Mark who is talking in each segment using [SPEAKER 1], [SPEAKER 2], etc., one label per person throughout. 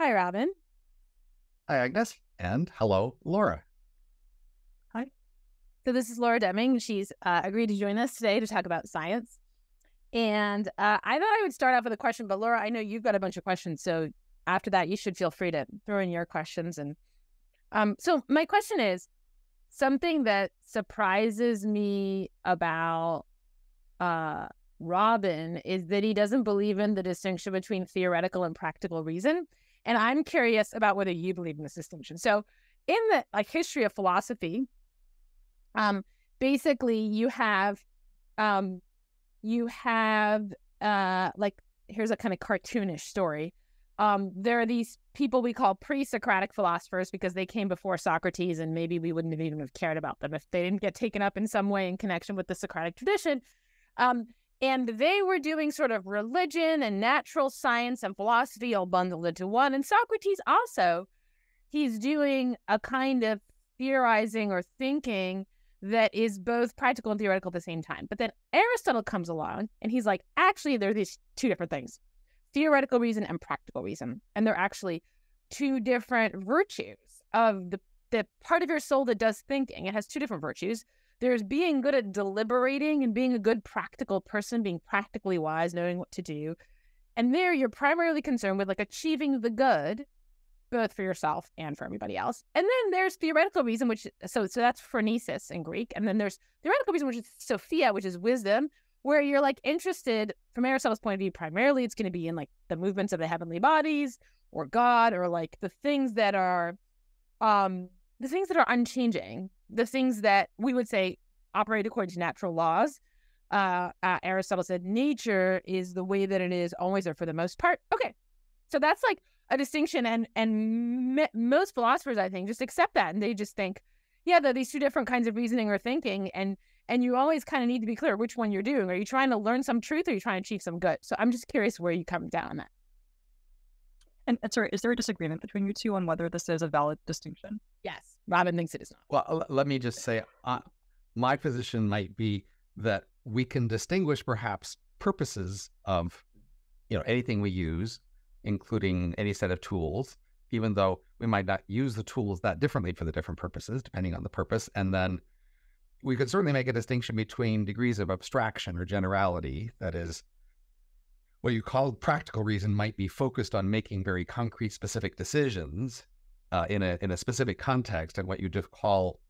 [SPEAKER 1] Hi, Robin.
[SPEAKER 2] Hi, Agnes. And hello, Laura.
[SPEAKER 1] Hi. So this is Laura Deming. She's agreed to join us today to talk about science. And I thought I would start off with a question, but Laura, I know you've got a bunch of questions. So after that, you should feel free to throw in your questions. And so my question is, something that surprises me about Robin is that he doesn't believe in the distinction between theoretical and practical reason. And I'm curious about whether you believe in this distinction. So in the history of philosophy, basically you have here's a kind of cartoonish story. There are these people we call pre-Socratic philosophers because they came before Socrates, and maybe we wouldn't have even have cared about them if they didn't get taken up in some way in connection with the Socratic tradition. And they were doing sort of religion and natural science and philosophy all bundled into one. And Socrates also, he's doing a kind of theorizing or thinking that is both practical and theoretical at the same time. But then Aristotle comes along and he's like, actually, there are these two different things, theoretical reason and practical reason. And they're actually two different virtues of the part of your soul that does thinking. It has two different virtues. There's being good at deliberating and being a good practical person, being practically wise, knowing what to do. And there you're primarily concerned with achieving the good, both for yourself and for everybody else. And then there's theoretical reason, which so that's phronesis in Greek. And then there's theoretical reason, which is Sophia, which is wisdom, where you're interested from Aristotle's point of view, primarily it's going to be in the movements of the heavenly bodies or God, or the things that are unchanging, the things that we would say operate according to natural laws. Aristotle said nature is the way that it is always, or for the most part. Okay, so that's a distinction, and most philosophers, I think, just accept that, and they just think, yeah, there are these two different kinds of reasoning or thinking, and you always kind of need to be clear which one you're doing. Are you trying to learn some truth, or are you trying to achieve some good? So I'm just curious where you come down on that.
[SPEAKER 3] And sorry, is there a disagreement between you two on whether this is a valid distinction?
[SPEAKER 1] Yes, Robin thinks it is not.
[SPEAKER 2] Well, let me just say, my position might be that we can distinguish perhaps purposes of, anything we use, including any set of tools, even though we might not use the tools that differently for the different purposes, depending on the purpose. And then we could certainly make a distinction between degrees of abstraction or generality. That is, what you call practical reason might be focused on making very concrete, specific decisions in a specific context, and what you just call,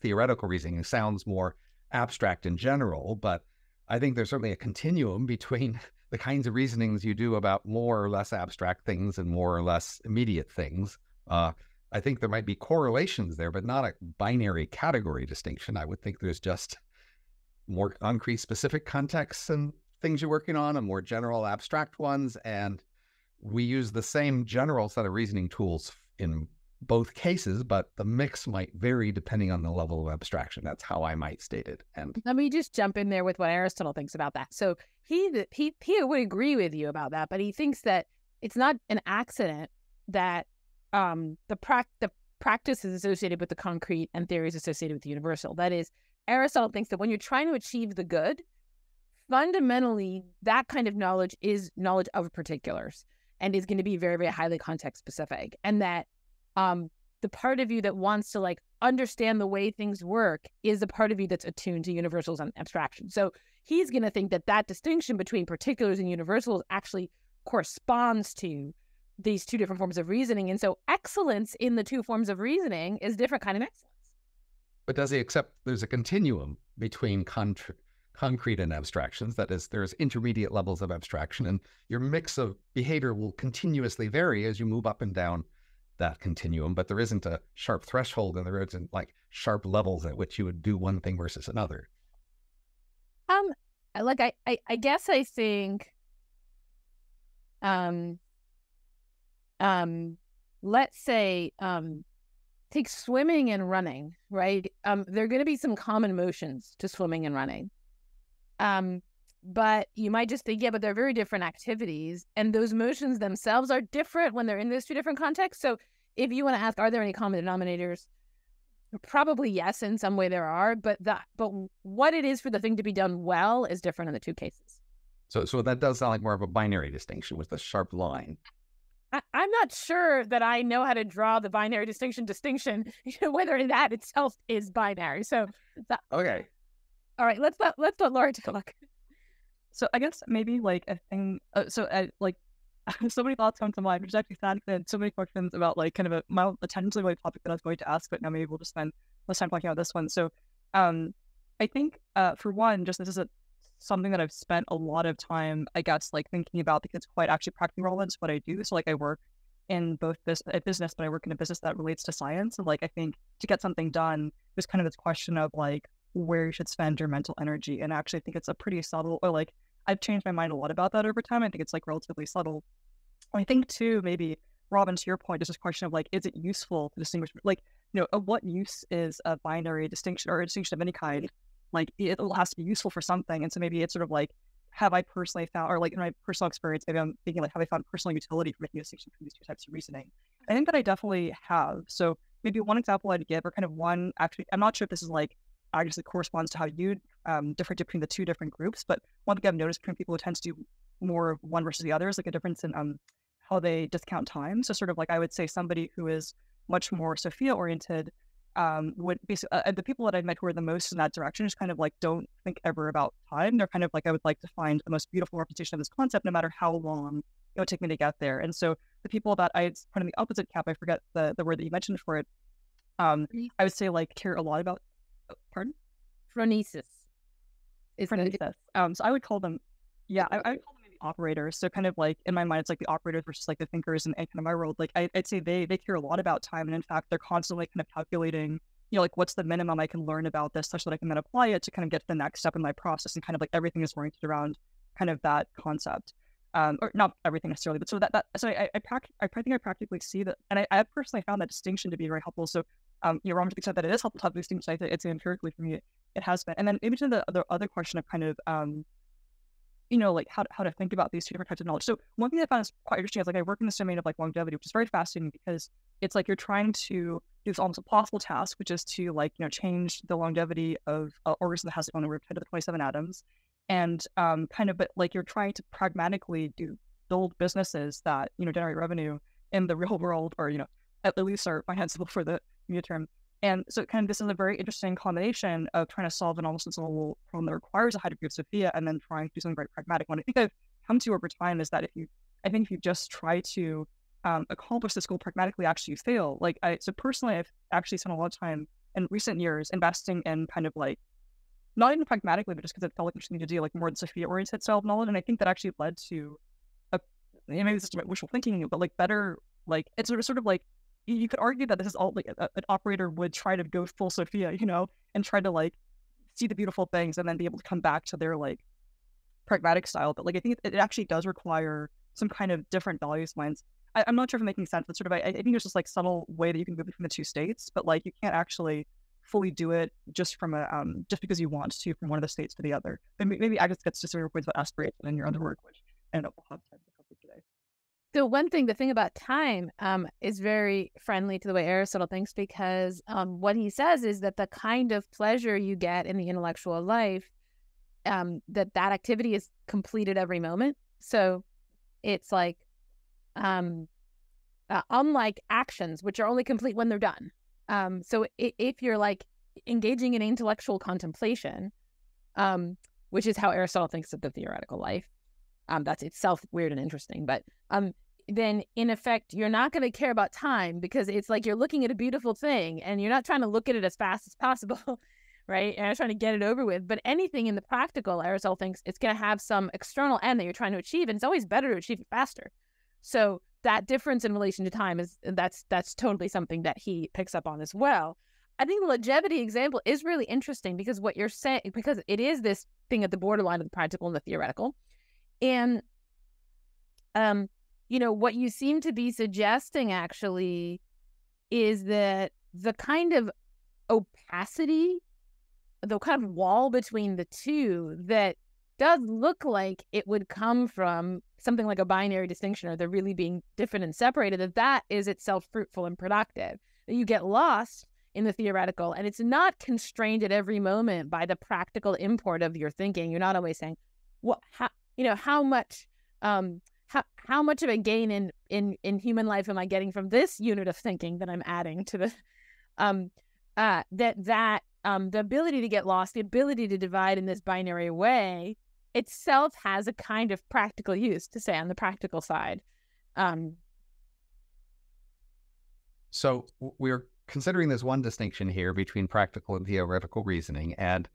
[SPEAKER 2] theoretical reasoning sounds more abstract in general. But I think there's certainly a continuum between the kinds of reasonings you do about more or less abstract things and more or less immediate things. I think there might be correlations there, but not a binary category distinction. I would think there's just more concrete, specific contexts and things you're working on, and more general, abstract ones. And we use the same general set of reasoning tools in both cases, but the mix might vary depending on the level of abstraction. That's how I might state it. And
[SPEAKER 1] let me just jump in there with what Aristotle thinks about that. So he would agree with you about that, but he thinks that it's not an accident that the practice is associated with the concrete and theory is associated with the universal. That is, Aristotle thinks that when you're trying to achieve the good, fundamentally, that kind of knowledge is knowledge of particulars and is going to be very, very highly context specific. And that the part of you that wants to understand the way things work is the part of you that's attuned to universals and abstraction. So he's going to think that distinction between particulars and universals actually corresponds to these two different forms of reasoning. And so excellence in the two forms of reasoning is different kind of excellence.
[SPEAKER 2] But does he accept there's a continuum between concrete and abstractions? That is, there's intermediate levels of abstraction, and your mix of behavior will continuously vary as you move up and down that continuum, but there isn't a sharp threshold, and there isn't sharp levels at which you would do one thing versus another.
[SPEAKER 1] I guess I think let's say take swimming and running, right? There are going to be some common motions to swimming and running. But you might just think, yeah, but they're very different activities, and those motions themselves are different when they're in those two different contexts. So if you want to ask, are there any common denominators? Probably yes, in some way there are, but what it is for the thing to be done well is different in the two cases.
[SPEAKER 2] So that does sound like more of a binary distinction with a sharp line.
[SPEAKER 1] I'm not sure that I know how to draw the binary distinction, whether that itself is binary. So,
[SPEAKER 2] Okay.
[SPEAKER 1] All right, let's let Laura take a look.
[SPEAKER 3] So I guess maybe like a thing. Like so many thoughts come to mind, which is actually sad that so many questions about like kind of a tangentially related topic that I was going to ask, but now maybe we'll just spend less time talking about this one. So, I think for one, just this is something that I've spent a lot of time, I guess, like thinking about because it's quite actually practically relevant to what I do. So like I work in both a business, but I work in a business that relates to science. And like I think to get something done, there's kind of this question of like where you should spend your mental energy. And I actually think it's a pretty subtle, or like I've changed my mind a lot about that over time. I think it's like relatively subtle. I think too, maybe Robin, to your point, there's this question of like, is it useful to distinguish, like, of what use is a binary distinction or a distinction of any kind? Like it has to be useful for something. And so maybe it's sort of like, have I personally found, or like in my personal experience, maybe I'm thinking like, have I found personal utility for making a distinction between these two types of reasoning? I think that I definitely have. So maybe one example I'd give, or kind of one, actually, I'm not sure if this is like, actually corresponds to how you differentiate between the two different groups, but one thing I've noticed between people who tend to do more of one versus the other is like a difference in how they discount time. So sort of like I would say somebody who is much more Sophia oriented would basically the people that I've met who are the most in that direction just kind of like don't think ever about time. They're kind of like, I would like to find the most beautiful representation of this concept no matter how long it would take me to get there. And so the people that I put in the opposite camp, I forget the word that you mentioned for it, I would say like care a lot about pardon?
[SPEAKER 1] Phronesis.
[SPEAKER 3] Phronesis. So I would call them, I would call them maybe operators. So kind of like in my mind, it's like the operators versus like the thinkers and kind of my world. Like I'd say they care a lot about time. And in fact, they're constantly kind of calculating, like what's the minimum I can learn about this such that I can then apply it to kind of get to the next step in my process. And kind of like everything is oriented around kind of that concept. Or not everything necessarily, but so so I think I practically see that. And I personally found that distinction to be very helpful. So Robin, to the extent that it is helpful to have these things, I think it's empirically for me, it has been. And then maybe to the other question of kind of, like how to think about these two different types of knowledge. So one thing I found is quite interesting is like I work in this domain of like longevity, which is very fascinating because it's like you're trying to do this almost impossible task, which is to like, change the longevity of an organism that has on the order of 10 to the 27 atoms. And but like you're trying to pragmatically build businesses that, generate revenue in the real world or, at least are financeable for the immediate term. And so kind of this is a very interesting combination of trying to solve an almost insolvable problem that requires a high degree of Sophia and then trying to do something very pragmatic. What I think I've come to over time is that if you just try to accomplish this goal pragmatically, actually you fail. So personally, I've actually spent a lot of time in recent years investing in kind of like, not even pragmatically, but just because it felt like interesting to do, like more than Sophia-oriented self-knowledge. And I think that actually led to, maybe this is wishful thinking, but like better, like it's sort of like, you could argue that this is all like an operator would try to go full Sophia, and try to like see the beautiful things and then be able to come back to their like pragmatic style. But like, I think it actually does require some kind of different values lines. I'm not sure if I'm making sense, but sort of, I think there's this like subtle way that you can move between the two states, but like you can't actually fully do it just from just because you want to from one of the states to the other. But maybe Agnes gets to some of your points about aspiration in your other work, which I don't know we'll have time to cover today.
[SPEAKER 1] So the thing about time is very friendly to the way Aristotle thinks, because what he says is that the kind of pleasure you get in the intellectual life, that activity is completed every moment. So it's like, unlike actions, which are only complete when they're done. So if you're like engaging in intellectual contemplation, which is how Aristotle thinks of the theoretical life, that's itself weird and interesting, but then in effect, you're not going to care about time because it's like you're looking at a beautiful thing and you're not trying to look at it as fast as possible, right? And you're trying to get it over with. But anything in the practical, Aristotle thinks it's going to have some external end that you're trying to achieve, and it's always better to achieve it faster. So that difference in relation to time that's totally something that he picks up on as well. I think the longevity example is really interesting because what you're saying, because it is this thing at the borderline of the practical and the theoretical. And, what you seem to be suggesting actually is that the kind of opacity, the kind of wall between the two that does look like it would come from something like a binary distinction or they're really being different and separated, that is itself fruitful and productive. You get lost in the theoretical and it's not constrained at every moment by the practical import of your thinking. You're not always saying, how how much of a gain in human life am I getting from this unit of thinking that I'm adding to the the ability to get lost, the ability to divide in this binary way itself has a kind of practical use, to say, on the practical side.
[SPEAKER 2] So we're considering this one distinction here between practical and theoretical reasoning, and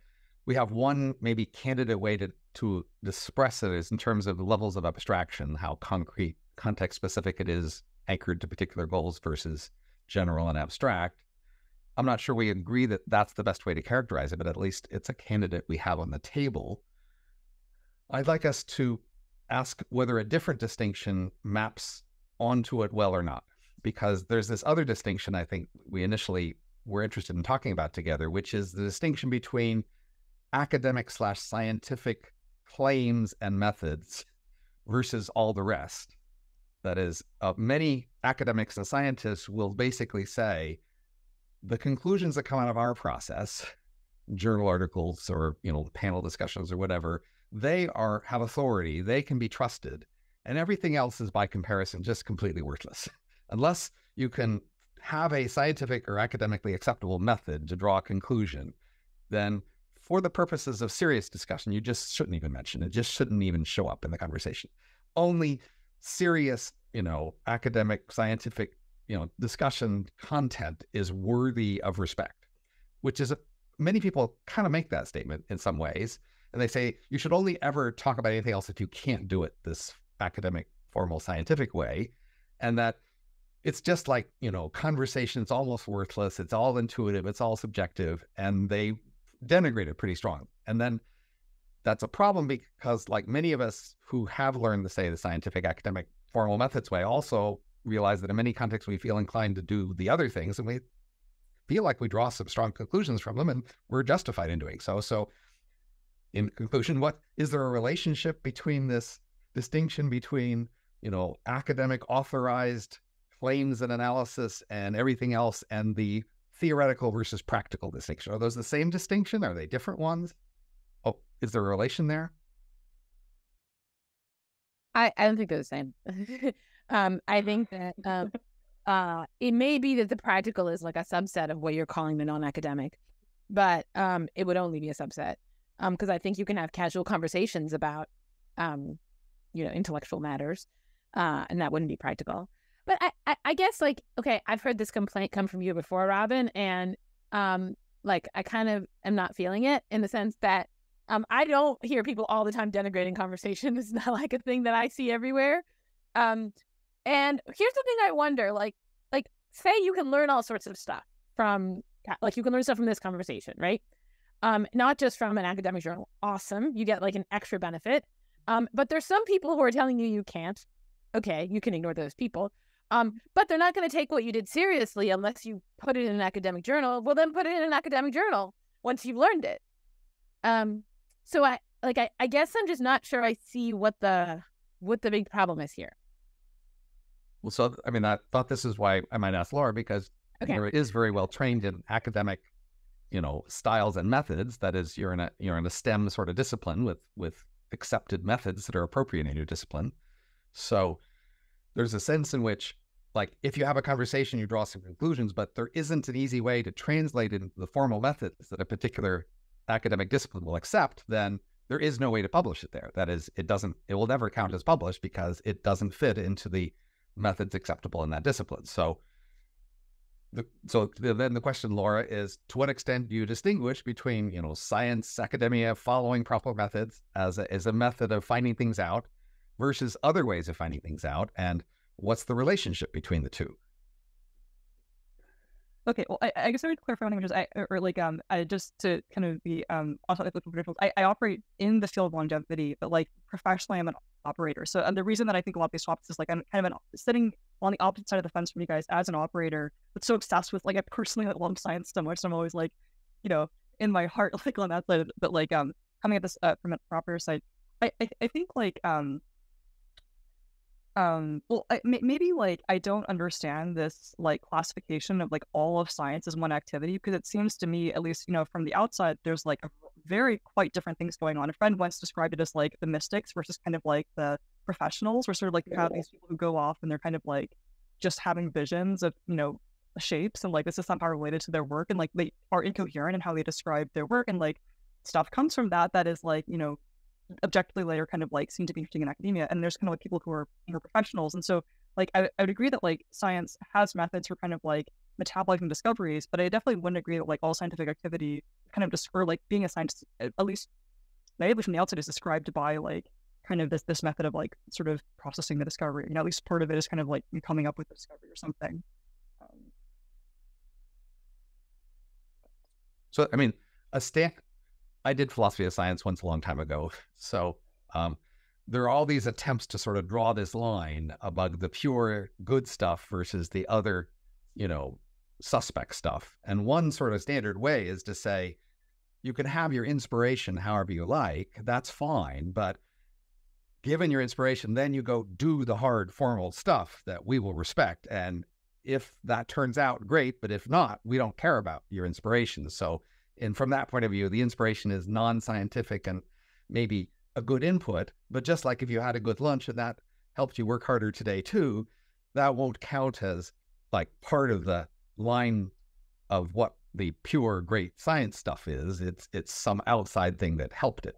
[SPEAKER 2] we have one maybe candidate way to express it is in terms of levels of abstraction, how concrete, context-specific it is, anchored to particular goals versus general and abstract. I'm not sure we agree that that's the best way to characterize it, but at least it's a candidate we have on the table. I'd like us to ask whether a different distinction maps onto it well or not, because there's this other distinction I think we initially were interested in talking about together, which is the distinction between academic/scientific claims and methods versus all the rest. That is, many academics and scientists will basically say the conclusions that come out of our process, journal articles or panel discussions or whatever, they have authority, they can be trusted, and everything else is by comparison just completely worthless. Unless you can have a scientific or academically acceptable method to draw a conclusion, then for the purposes of serious discussion, you just shouldn't even mention it. Just shouldn't even show up in the conversation. Only serious, academic, scientific, discussion content is worthy of respect, which is many people kind of make that statement in some ways. And they say you should only ever talk about anything else if you can't do it this academic, formal, scientific way. And that it's just like, conversation, it's almost worthless. It's all intuitive. It's all subjective. And they denigrate it pretty strong. And then that's a problem because, like many of us who have learned to say the scientific, academic, formal methods way also realize that in many contexts we feel inclined to do the other things, and we feel like we draw some strong conclusions from them, and we're justified in doing so. So in conclusion, is there a relationship between this distinction between, academic authorized claims and analysis and everything else, and the theoretical versus practical distinction? Are those the same distinction? Are they different ones? Oh, is there a relation there?
[SPEAKER 1] I don't think they're the same. I think that it may be that the practical is like a subset of what you're calling the non-academic, but it would only be a subset, because I think you can have casual conversations about, intellectual matters, and that wouldn't be practical. But I guess, like, okay, I've heard this complaint come from you before, Robin, and I kind of am not feeling it, in the sense that I don't hear people all the time denigrating conversation. It's not like a thing that I see everywhere. And here's the thing I wonder, like say you can learn all sorts of stuff from, you can learn stuff from this conversation, right? Not just from an academic journal. Awesome. You get like an extra benefit. But there's some people who are telling you can't. Okay, you can ignore those people. But they're not going to take what you did seriously unless you put it in an academic journal. Well, then put it in an academic journal once you've learned it. So I guess I'm just not sure I see what the big problem is here.
[SPEAKER 2] Well, so I thought this is why I might ask Laura, because Laura is very well trained in academic, styles and methods. That is, you're in a STEM sort of discipline with accepted methods that are appropriate in your discipline. So there's a sense in which, like, if you have a conversation, you draw some conclusions, but there isn't an easy way to translate into the formal methods that a particular academic discipline will accept, then there is no way to publish it there. That is, it will never count as published because it doesn't fit into the methods acceptable in that discipline. So then the question, Laura, is to what extent do you distinguish between, science, academia, following proper methods as a method of finding things out versus other ways of finding things out, and what's the relationship between the two?
[SPEAKER 3] Okay, well, I guess I would clarify one thing, just to kind of be on top of the credentials. I operate in the field of longevity, but like professionally, I'm an operator. So the reason that I think a lot of these topics is like I'm kind of sitting on the opposite side of the fence from you guys as an operator, but so obsessed with, like, I personally love science so much. So I'm always like, in my heart, like on that side, but like coming at this from an operator side, I think like maybe like I don't understand this like classification of like all of science as one activity, because it seems to me, at least from the outside, there's like a very quite different things going on. A friend once described it as like the mystics versus kind of like the professionals, where sort of like you have these people who go off and they're kind of like just having visions of, shapes, and like this is somehow related to their work, and like they are incoherent in how they describe their work, and like stuff comes from that is like, objectively later kind of like seem to be interesting in academia. And there's kind of like people who are professionals. And so like I would agree that like science has methods for kind of like metabolizing discoveries, but I definitely wouldn't agree that like all scientific activity kind of just, or like being a scientist, at least naively from the outset, is described by like kind of this method of like sort of processing the discovery. At least part of it is kind of like coming up with the discovery or something.
[SPEAKER 2] So, I mean, I did philosophy of science once a long time ago. So there are all these attempts to sort of draw this line about the pure good stuff versus the other, suspect stuff. And one sort of standard way is to say, you can have your inspiration however you like, that's fine. But given your inspiration, then you go do the hard formal stuff that we will respect. And if that turns out, great. But if not, we don't care about your inspiration. So, and from that point of view, the inspiration is non-scientific and maybe a good input. But just like if you had a good lunch and that helped you work harder today too, that won't count as like part of the line of what the pure great science stuff is. It's some outside thing that helped it.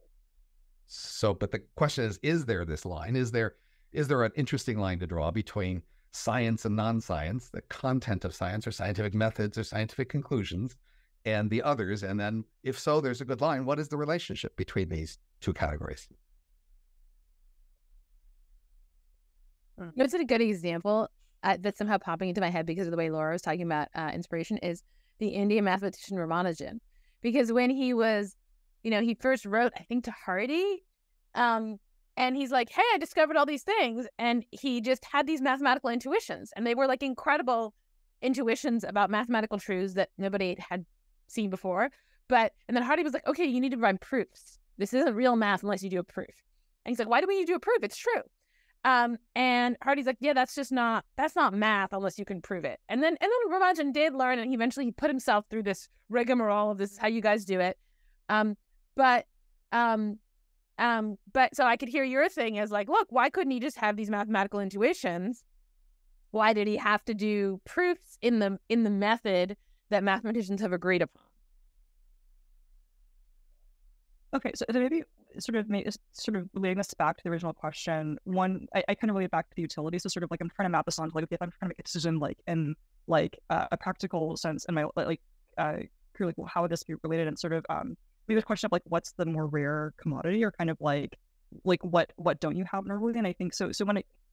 [SPEAKER 2] So, but the question is there this line? Is there an interesting line to draw between science and non-science, the content of science or scientific methods or scientific conclusions, and the others? And then if so, there's a good line. What is the relationship between these two categories?
[SPEAKER 1] It's a good example that's somehow popping into my head because of the way Laura was talking about inspiration is the Indian mathematician Ramanujan. Because when he was, he first wrote, I think, to Hardy, and he's like, hey, I discovered all these things. And he just had these mathematical intuitions. And they were like incredible intuitions about mathematical truths that nobody had seen before. And then Hardy was like, okay, you need to run proofs. This isn't real math unless you do a proof. And he's like, why do we need to do a proof? It's true. And Hardy's like, yeah, that's not math unless you can prove it. And then Ramanujan did learn, and he eventually put himself through this rigmarole of this is how you guys do it. But so I could hear your thing as like, look, why couldn't he just have these mathematical intuitions? Why did he have to do proofs in the method that mathematicians have agreed upon?
[SPEAKER 3] Okay, so maybe sort of relating this back to the original question. One, I kind of relate back to the utility. So sort of like I'm trying to map this onto like if I'm trying to make a decision like in like a practical sense in my clearly how would this be related, and sort of maybe the question of like what's the more rare commodity, or kind of like what don't you have normally? And I think so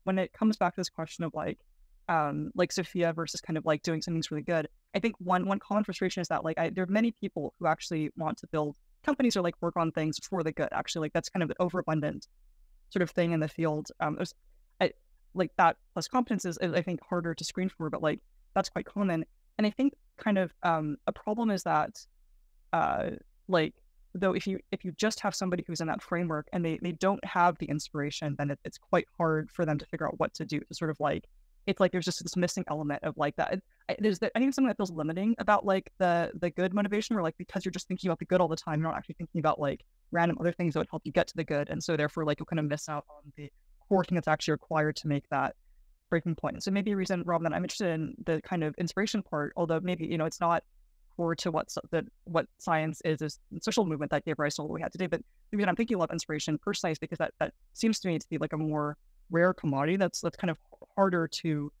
[SPEAKER 3] when it comes back to this question of like Sophia versus kind of like doing something's really good, I think one common frustration is that like there are many people who actually want to build companies or like work on things for the good. Actually, like that's kind of an overabundant sort of thing in the field. Like that plus competence is I think harder to screen for, but like that's quite common. And I think kind of a problem is that like though if you just have somebody who's in that framework and they don't have the inspiration, then it's quite hard for them to figure out what to do to sort of like it's like there's just this missing element of like that. I think something that feels limiting about like the good motivation, where like because you're just thinking about the good all the time, you're not actually thinking about like random other things that would help you get to the good, and so therefore like you'll kind of miss out on the core thing that's actually required to make that breaking point. And so maybe a reason, Rob, that I'm interested in the kind of inspiration part, although maybe it's not core to what science is social movement that gave rise to what we had today, but maybe that I'm thinking about inspiration personally is because that seems to me to be like a more rare commodity that's kind of harder to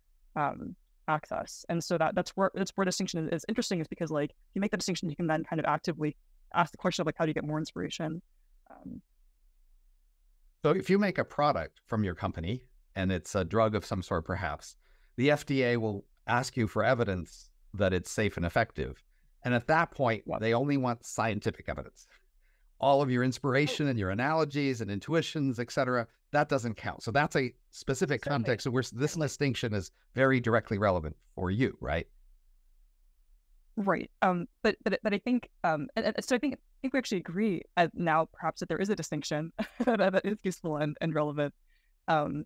[SPEAKER 3] access. And so that's where distinction is interesting, is because like if you make the distinction, you can then kind of actively ask the question of like how do you get more inspiration.
[SPEAKER 2] So if you make a product from your company and it's a drug of some sort, perhaps the FDA will ask you for evidence that it's safe and effective, and at that point they only want scientific evidence. All of your inspiration and your analogies and intuitions, etc., that doesn't count. So that's a specific context where this distinction is very directly relevant for you, right?
[SPEAKER 3] Right. But I think so I think we actually agree now perhaps that there is a distinction that is useful and relevant. And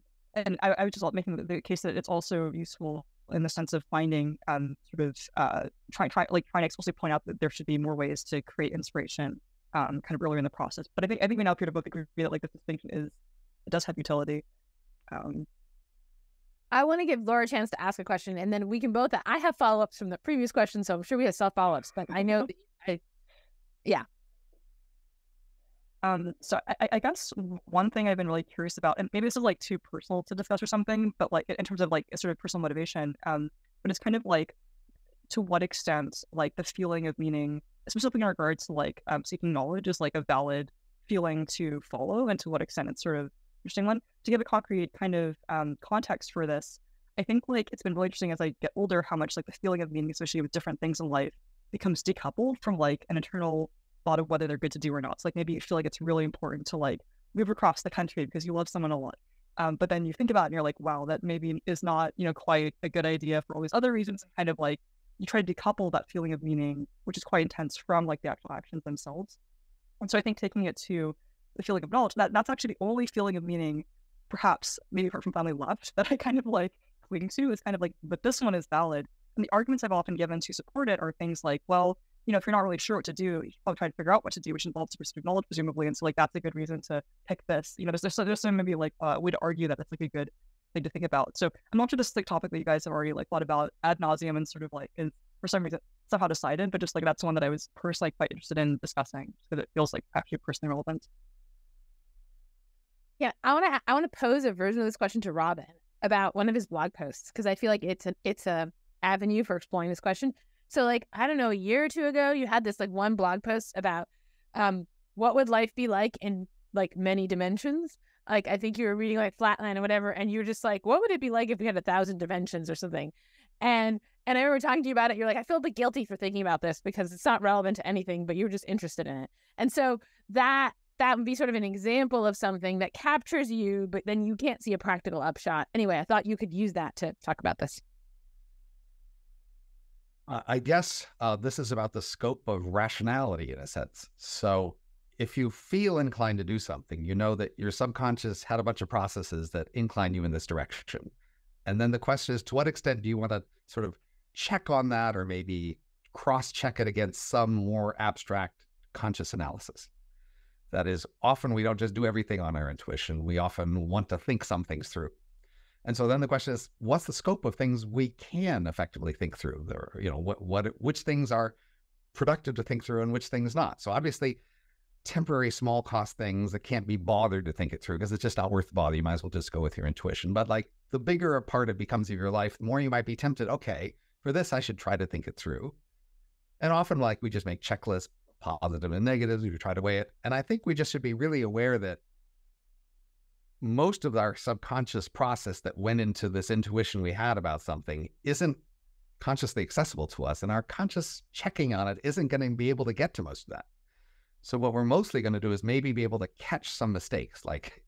[SPEAKER 3] I was just making the case that it's also useful in the sense of finding trying to explicitly point out that there should be more ways to create inspiration kind of earlier in the process. But I think we now appear to both agree that like this distinction it does have utility.
[SPEAKER 1] I want to give Laura a chance to ask a question, and then we can both. I have follow-ups from the previous question, so I'm sure we have self-follow-ups. But I know yeah.
[SPEAKER 3] So I guess one thing I've been really curious about, and maybe this is like too personal to discuss or something, but like in terms of like sort of personal motivation, but it's kind of like to what extent like the feeling of meaning, especially in regards to like seeking knowledge, is like a valid feeling to follow, and to what extent it's sort of interesting one. To give a concrete kind of context for this, I think like it's been really interesting as I get older how much like the feeling of meaning associated with different things in life becomes decoupled from like an internal thought of whether they're good to do or not. So like maybe you feel like it's really important to like move across the country because you love someone a lot. But then you think about it and you're like, wow, that maybe is not, quite a good idea for all these other reasons. And kind of like you try to decouple that feeling of meaning, which is quite intense, from like the actual actions themselves. And so I think taking it to the feeling of knowledge, that's actually the only feeling of meaning, perhaps maybe apart from family left, that I kind of like cling to, is kind of like, but this one is valid. And the arguments I've often given to support it are things like, well, if you're not really sure what to do, you should probably try to figure out what to do, which involves the pursuit of knowledge, presumably. And so like that's a good reason to pick this. There's some maybe like a way to argue that that's like a good thing to think about. So I'm not sure this is like topic that you guys have already like thought about ad nauseum and sort of like is for some reason somehow decided, but just like that's one that I was personally quite interested in discussing because it feels like actually personally relevant.
[SPEAKER 1] Yeah, I want to pose a version of this question to Robin about one of his blog posts, because I feel like it's a avenue for exploring this question. So like, I don't know, a year or two ago, you had this like one blog post about what would life be like in like many dimensions. Like, I think you were reading like Flatland or whatever, and you're just like, what would it be like if we had 1,000 dimensions or something? And I remember talking to you about it. You're like, I feel a bit guilty for thinking about this because it's not relevant to anything, but you were just interested in it. And so that would be sort of an example of something that captures you, but then you can't see a practical upshot. Anyway, I thought you could use that to talk about this.
[SPEAKER 2] I guess this is about the scope of rationality in a sense. So if you feel inclined to do something, you know that your subconscious had a bunch of processes that incline you in this direction. And then the question is, to what extent do you want to sort of check on that, or maybe cross-check it against some more abstract conscious analysis? That is, often we don't just do everything on our intuition. We often want to think some things through. And so then the question is, what's the scope of things we can effectively think through? Which things are productive to think through and which things not? So obviously, temporary small cost things that can't be bothered to think it through because it's just not worth the bother. You might as well just go with your intuition. But like the bigger a part it becomes of your life, the more you might be tempted, okay, for this, I should try to think it through. And often like we just make checklists, positive and negatives, we try to weigh it. And I think we just should be really aware that most of our subconscious process that went into this intuition we had about something isn't consciously accessible to us, and our conscious checking on it isn't going to be able to get to most of that. So what we're mostly going to do is maybe be able to catch some mistakes. Like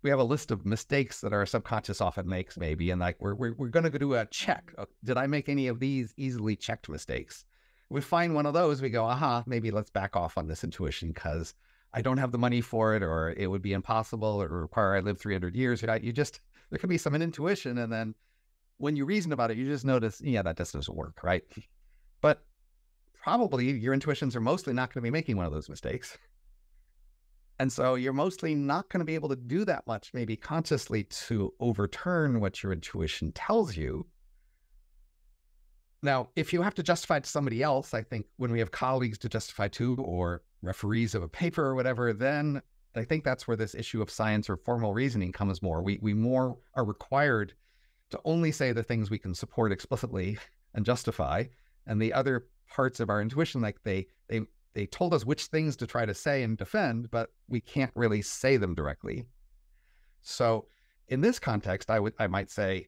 [SPEAKER 2] we have a list of mistakes that our subconscious often makes maybe, and like we're going to do a check. Did I make any of these easily checked mistakes? We find one of those, we go, aha, maybe let's back off on this intuition because I don't have the money for it, or it would be impossible, or require I live 300 years. There could be some intuition. And then when you reason about it, you just notice, yeah, that just doesn't work, right? But probably your intuitions are mostly not going to be making one of those mistakes. And so you're mostly not going to be able to do that much, maybe consciously, to overturn what your intuition tells you. Now, if you have to justify it to somebody else, I think when we have colleagues to justify to, or referees of a paper or whatever, then I think that's where this issue of science or formal reasoning comes more. We more are required to only say the things we can support explicitly and justify, and the other parts of our intuition, like they told us which things to try to say and defend, but we can't really say them directly. So in this context, I might say,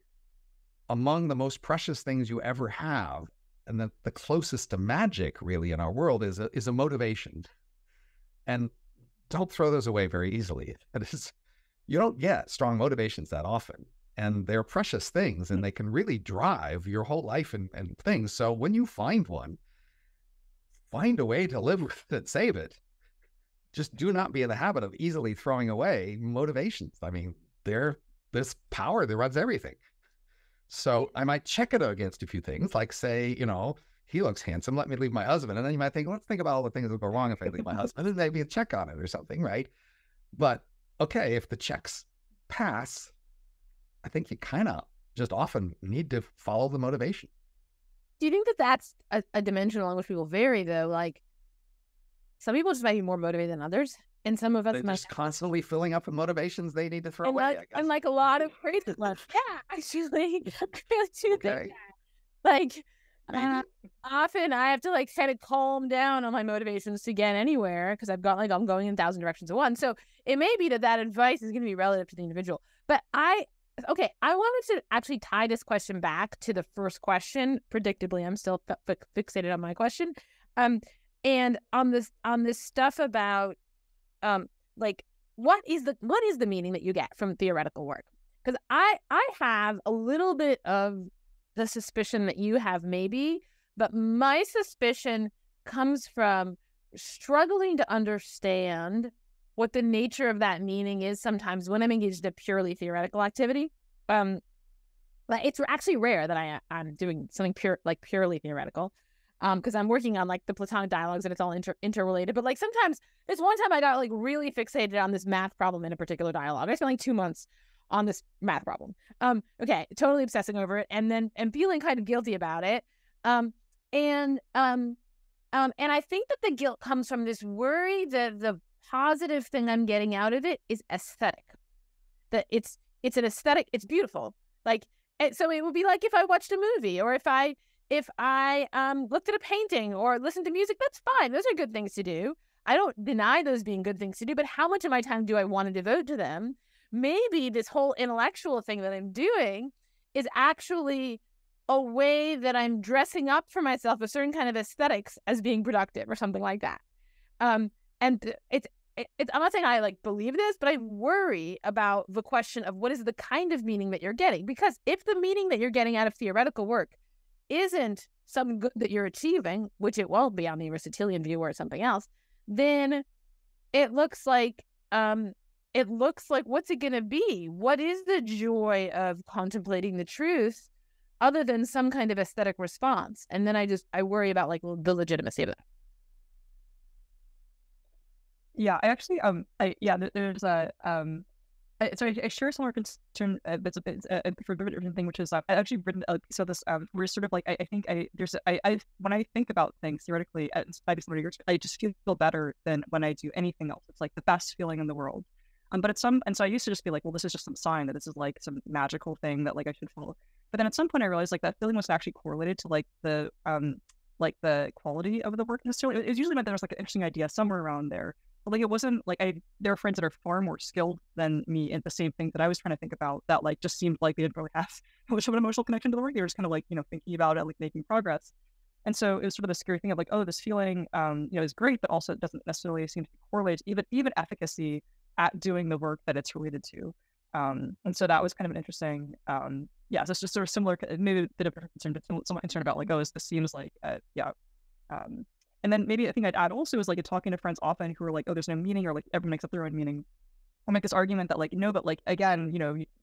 [SPEAKER 2] among the most precious things you ever have, and the closest to magic really in our world, is a motivation. And don't throw those away very easily. You don't get strong motivations that often, and they're precious things, and they can really drive your whole life and things. So when you find one, find a way to live with it, save it. Just do not be in the habit of easily throwing away motivations. I mean, they're this power that runs everything. So I might check it against a few things, like say, he looks handsome, let me leave my husband. And then you might think, let's think about all the things that go wrong if I leave my husband, and maybe a check on it or something, right? But okay, if the checks pass, I think you kind of just often need to follow the motivation.
[SPEAKER 1] Do you think that that's a dimension along which people vary, though? Like, some people just might be more motivated than others, and some of us
[SPEAKER 2] They're
[SPEAKER 1] might
[SPEAKER 2] just constantly filling up with motivations they need to throw away.
[SPEAKER 1] And like a lot of crazy ones. Yeah, actually, I really do think
[SPEAKER 2] Okay.
[SPEAKER 1] that. Like, often I have to like kind of calm down on my motivations to get anywhere because I've got like I'm going in 1,000 directions at once. So it may be that advice is going to be relative to the individual. But I wanted to actually tie this question back to the first question. Predictably, I'm still fixated on my question. And on this stuff about like what is the meaning that you get from theoretical work? Because I have a little bit of the suspicion that you have, maybe, but my suspicion comes from struggling to understand what the nature of that meaning is sometimes when I'm engaged in a purely theoretical activity. It's actually rare that I'm doing something purely theoretical, because I'm working on like the Platonic dialogues and it's all interrelated. But like sometimes, this one time I got like really fixated on this math problem in a particular dialogue. I spent like 2 months on this math problem. Okay, totally obsessing over it, and feeling kind of guilty about it. And I think that the guilt comes from this worry that the positive thing I'm getting out of it is aesthetic. That it's an aesthetic, it's beautiful. Like, so it would be like if I watched a movie, or if I looked at a painting or listened to music. That's fine. Those are good things to do. I don't deny those being good things to do, but how much of my time do I want to devote to them? Maybe this whole intellectual thing that I'm doing is actually a way that I'm dressing up for myself a certain kind of aesthetics as being productive or something like that. And it's I'm not saying I like believe this, but I worry about the question of what is the kind of meaning that you're getting. Because if the meaning that you're getting out of theoretical work isn't some good that you're achieving, which it won't be on the Aristotelian view or something else, then it looks like what's it going to be? What is the joy of contemplating the truth other than some kind of aesthetic response? And then I worry about like the legitimacy of that.
[SPEAKER 3] Yeah, I actually there's a so I share some more concern that's a bit for a different thing, which is I've actually written a piece of this where sort of like I think when I think about things theoretically by some years, I just feel better than when I do anything else. It's like the best feeling in the world. But so I used to just be like, well, this is just some sign that this is like some magical thing that like I should follow. But then at some point I realized like that feeling was actually correlated to like the quality of the work necessarily. It usually meant there was like an interesting idea somewhere around there. But like it wasn't like there are friends that are far more skilled than me in the same thing that I was trying to think about that like just seemed like they didn't really have much of an emotional connection to the work. They were just kind of like, thinking about it, like making progress. And so it was sort of the scary thing of like, oh, this feeling, is great, but also it doesn't necessarily seem to correlate to even efficacy at doing the work that it's related to. And so that was kind of an interesting, so it's just sort of similar, maybe a bit of a concern, but somewhat concerned about like, oh, this seems like, and then maybe I think I'd add also is like talking to friends often who are like, oh, there's no meaning, or like everyone makes up their own meaning. I'll make this argument that like, no, but like, again,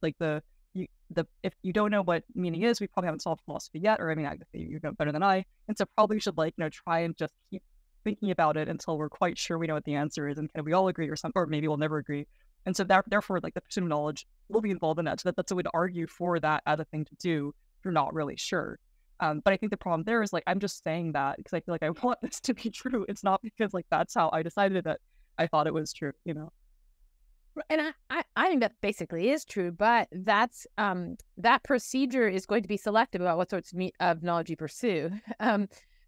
[SPEAKER 3] like if you don't know what meaning is, we probably haven't solved philosophy yet, or I mean, you know better than I. And so probably should like, try and just keep thinking about it until we're quite sure we know what the answer is, and kind of we all agree or something, or maybe we'll never agree. And so therefore, like the pursuit of knowledge will be involved in that. So that's a way to argue for that as a thing to do if you're not really sure. But I think the problem there is like, I'm just saying that because I feel like I want this to be true. It's not because like, that's how I decided that I thought it was true,
[SPEAKER 1] And I think that basically is true, but that's that procedure is going to be selective about what sorts of knowledge you pursue.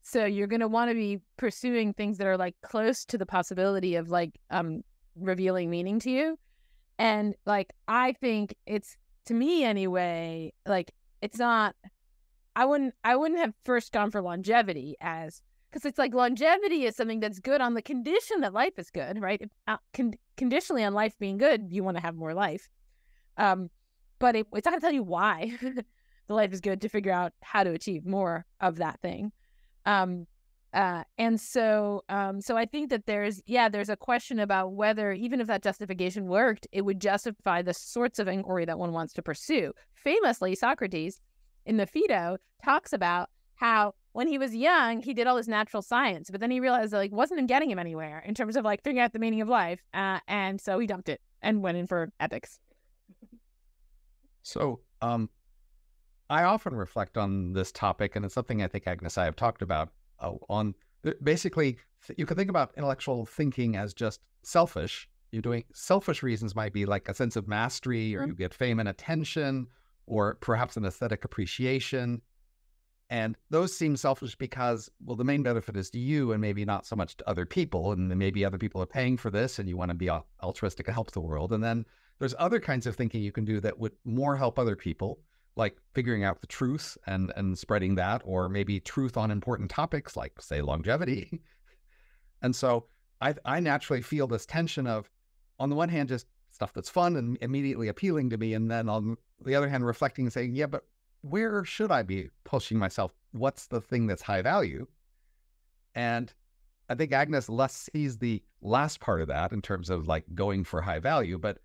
[SPEAKER 1] So you're going to want to be pursuing things that are like close to the possibility of like revealing meaning to you. And like, I think it's, to me anyway, like it's not, I wouldn't have first gone for longevity because it's like longevity is something that's good on the condition that life is good, right? Conditionally on life being good, you want to have more life. But it's not going to tell you why the life is good to figure out how to achieve more of that thing. And so I think that there's a question about whether, even if that justification worked, it would justify the sorts of inquiry that one wants to pursue. Famously, Socrates in the Phaedo talks about how when he was young, he did all this natural science, but then he realized that like wasn't getting him anywhere in terms of like figuring out the meaning of life. And so he dumped it and went in for ethics.
[SPEAKER 2] So I often reflect on this topic, and it's something I think Agnes and I have talked about on basically, you can think about intellectual thinking as just selfish. You're doing selfish reasons might be like a sense of mastery, or you get fame and attention, or perhaps an aesthetic appreciation. And those seem selfish because, well, the main benefit is to you and maybe not so much to other people. And maybe other people are paying for this and you want to be altruistic and help the world. And then there's other kinds of thinking you can do that would more help other people, like figuring out the truth and spreading that, or maybe truth on important topics like, say, longevity. And so I naturally feel this tension of, on the one hand, just stuff that's fun and immediately appealing to me. And then on the other hand, reflecting and saying, yeah, but where should I be pushing myself? What's the thing that's high value? And I think Agnes less sees the last part of that in terms of like going for high value. But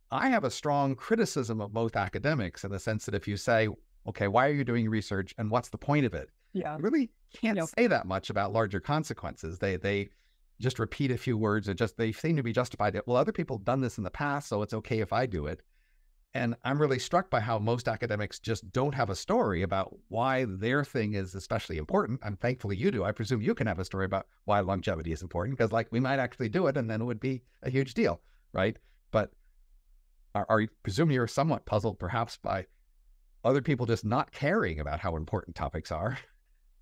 [SPEAKER 2] I have a strong criticism of both academics in the sense that if you say, okay, why are you doing research and what's the point of it?
[SPEAKER 3] Yeah.
[SPEAKER 2] You really can't say that much about larger consequences. They just repeat a few words and they seem to be justified. Well, other people have done this in the past, so it's okay if I do it. And I'm really struck by how most academics just don't have a story about why their thing is especially important. And thankfully you do. I presume you can have a story about why longevity is important, because like we might actually do it and then it would be a huge deal, right? But I presume you're somewhat puzzled perhaps by other people just not caring about how important topics are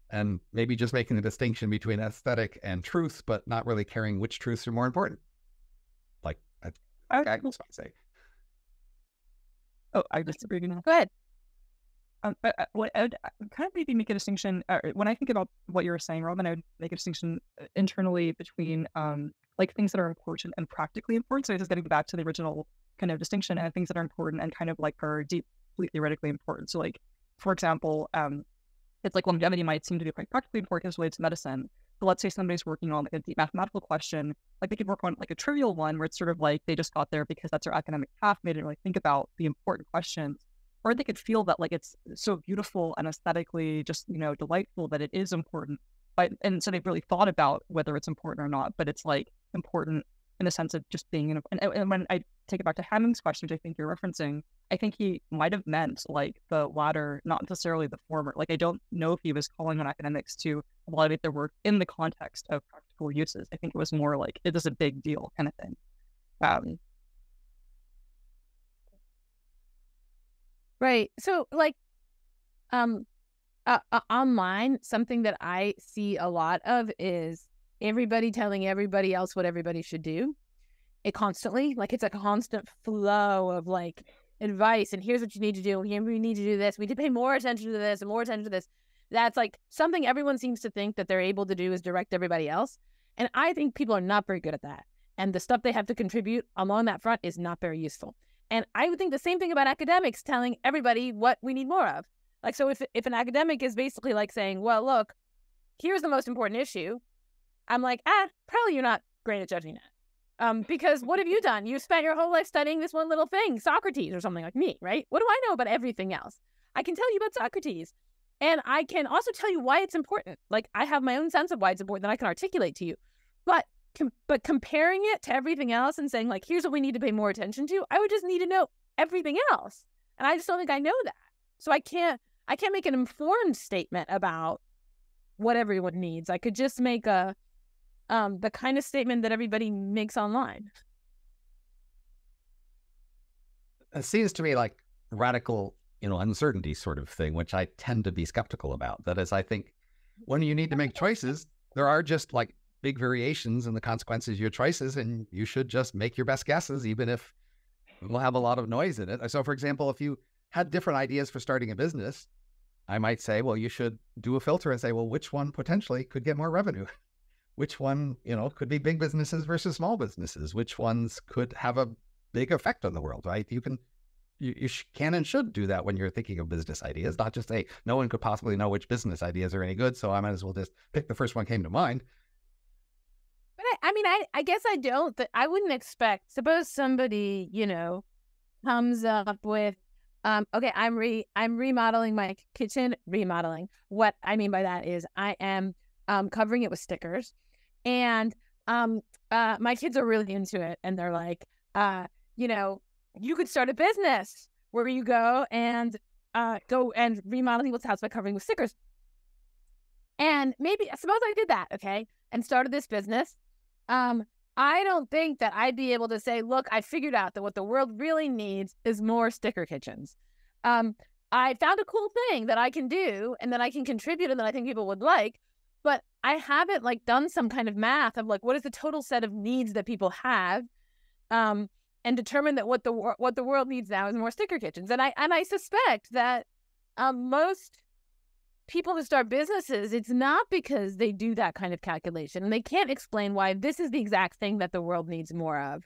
[SPEAKER 2] and maybe just making the distinction between aesthetic and truth, but not really caring which truths are more important. Like Agnes might say.
[SPEAKER 3] Oh, I disagree now.
[SPEAKER 1] Go ahead.
[SPEAKER 3] Well, I'd kind of maybe make a distinction when I think about what you were saying, Robin. I would make a distinction internally between like things that are important and practically important. So just getting back to the original kind of distinction, and things that are important and kind of like are deeply theoretically important. So like, for example, it's like longevity might seem to be quite practically important because it's related to medicine. But let's say somebody's working on like a deep mathematical question, like they could work on like a trivial one where it's sort of like they just got there because that's their academic path, made it really think about the important questions. Or they could feel that like it's so beautiful and aesthetically just, you know, delightful that it is important. And so they've really thought about whether it's important or not, but it's like important in the sense of just being, and when I take it back to Hammond's question, which I think you're referencing, I think he might have meant like the latter, not necessarily the former. Like, I don't know if he was calling on academics to evaluate their work in the context of practical uses. I think it was more like, it is a big deal kind of thing.
[SPEAKER 1] Right. So like, online, something that I see a lot of is everybody telling everybody else what everybody should do. It constantly, like, it's a constant flow of like advice, and here's what you need to do. We need to do this. We need to pay more attention to this and more attention to this. That's like something everyone seems to think that they're able to do is direct everybody else. And I think people are not very good at that. And the stuff they have to contribute along that front is not very useful. And I would think the same thing about academics telling everybody what we need more of. Like, so if an academic is basically like saying, well, look, here's the most important issue, I'm like, probably you're not great at judging that. Because what have you done? You spent your whole life studying this one little thing, Socrates or something like me, right? What do I know about everything else? I can tell you about Socrates. And I can also tell you why it's important. Like, I have my own sense of why it's important that I can articulate to you. But comparing it to everything else and saying, like, here's what we need to pay more attention to, I would just need to know everything else. And I just don't think I know that. So I can't make an informed statement about what everyone needs. I could just make the kind of statement that everybody makes online.
[SPEAKER 2] It seems to me like radical, uncertainty sort of thing, which I tend to be skeptical about. That is, I think when you need to make choices, there are just like big variations in the consequences of your choices, and you should just make your best guesses, even if it will have a lot of noise in it. So, for example, if you had different ideas for starting a business, I might say, well, you should do a filter and say, well, which one potentially could get more revenue? Which one, could be big businesses versus small businesses? Which ones could have a big effect on the world, right? You can and should do that when you're thinking of business ideas, not just say, no one could possibly know which business ideas are any good, so I might as well just pick the first one came to mind.
[SPEAKER 1] But I guess I don't. I wouldn't expect, suppose somebody, comes up with Okay, I'm remodeling my kitchen. Remodeling. What I mean by that is I am covering it with stickers, and my kids are really into it, and they're like, you know, you could start a business where you go and remodel people's house by covering with stickers. And maybe suppose I did that, okay, and started this business. I don't think that I'd be able to say, look, I figured out that what the world really needs is more sticker kitchens. I found a cool thing that I can do and that I can contribute and that I think people would like, but I haven't like done some kind of math of like, what is the total set of needs that people have, and determined that what the world needs now is more sticker kitchens. And I suspect that most people who start businesses, it's not because they do that kind of calculation and they can't explain why this is the exact thing that the world needs more of.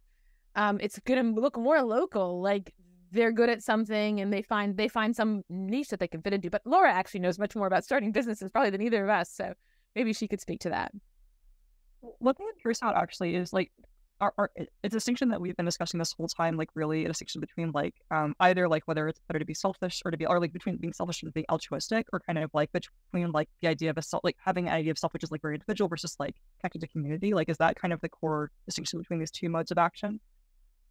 [SPEAKER 1] It's going to look more local, like they're good at something and they find some niche that they can fit into. But Laura actually knows much more about starting businesses probably than either of us, so maybe she could speak to that.
[SPEAKER 3] One thing I'm curious about actually is like a distinction that we've been discussing this whole time, like really a distinction between like either like whether it's better to be selfish or like between being selfish and being altruistic, or kind of like between like the idea of like having an idea of self which is like very individual versus like connected to community. Like, is that kind of the core distinction between these two modes of action?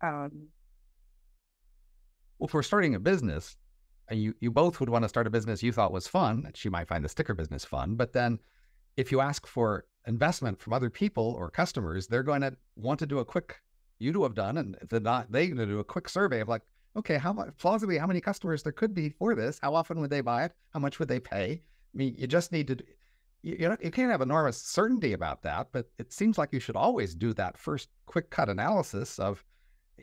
[SPEAKER 2] Well, if we're starting a business, you both would want to start a business you thought was fun, and she might find the sticker business fun, but then if you ask for investment from other people or customers, they're going to want to do a quick, you to have done, and if they're not, they're going to do a quick survey of like, okay, how many customers there could be for this? How often would they buy it? How much would they pay? I mean, you just need to, you can't have enormous certainty about that, but it seems like you should always do that first quick cut analysis of,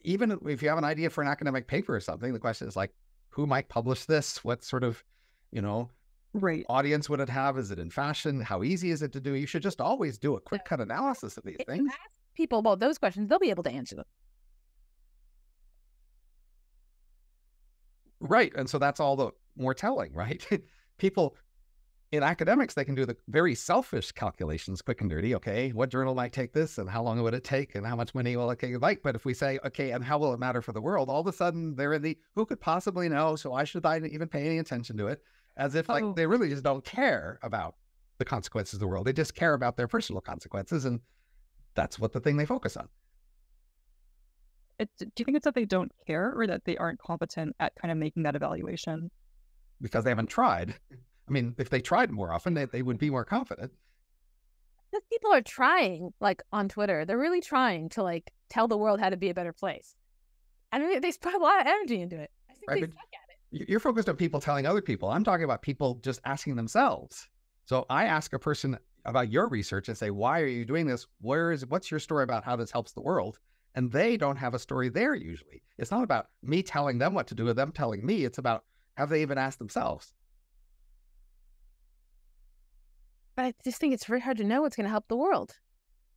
[SPEAKER 2] even if you have an idea for an academic paper or something, the question is like, who might publish this? What sort of,
[SPEAKER 3] right
[SPEAKER 2] audience would it have? Is it in fashion? How easy is it to do? You should just always do a quick cut analysis of these things.
[SPEAKER 1] Ask people about those questions, they'll be able to answer them.
[SPEAKER 2] Right. And so that's all the more telling, right? People in academics, they can do the very selfish calculations, quick and dirty. Okay, what journal might take this and how long would it take and how much money will it take? But if we say, okay, and how will it matter for the world? All of a sudden they're in the, who could possibly know? So why should I even pay any attention to it? As if like they really just don't care about the consequences of the world. They just care about their personal consequences. And that's what the thing they focus on.
[SPEAKER 3] Do you think it's that they don't care or that they aren't competent at kind of making that evaluation?
[SPEAKER 2] Because they haven't tried. I mean, if they tried more often, they would be more confident.
[SPEAKER 1] Because people are trying, like on Twitter, they're really trying to like tell the world how to be a better place. I mean, they put a lot of energy into it. I think they suck at it.
[SPEAKER 2] You're focused on people telling other people. I'm talking about people just asking themselves. So I ask a person about your research and say, why are you doing this? What's your story about how this helps the world? And they don't have a story there usually. It's not about me telling them what to do or them telling me. It's about, have they even asked themselves?
[SPEAKER 1] But I just think it's very hard to know what's going to help the world.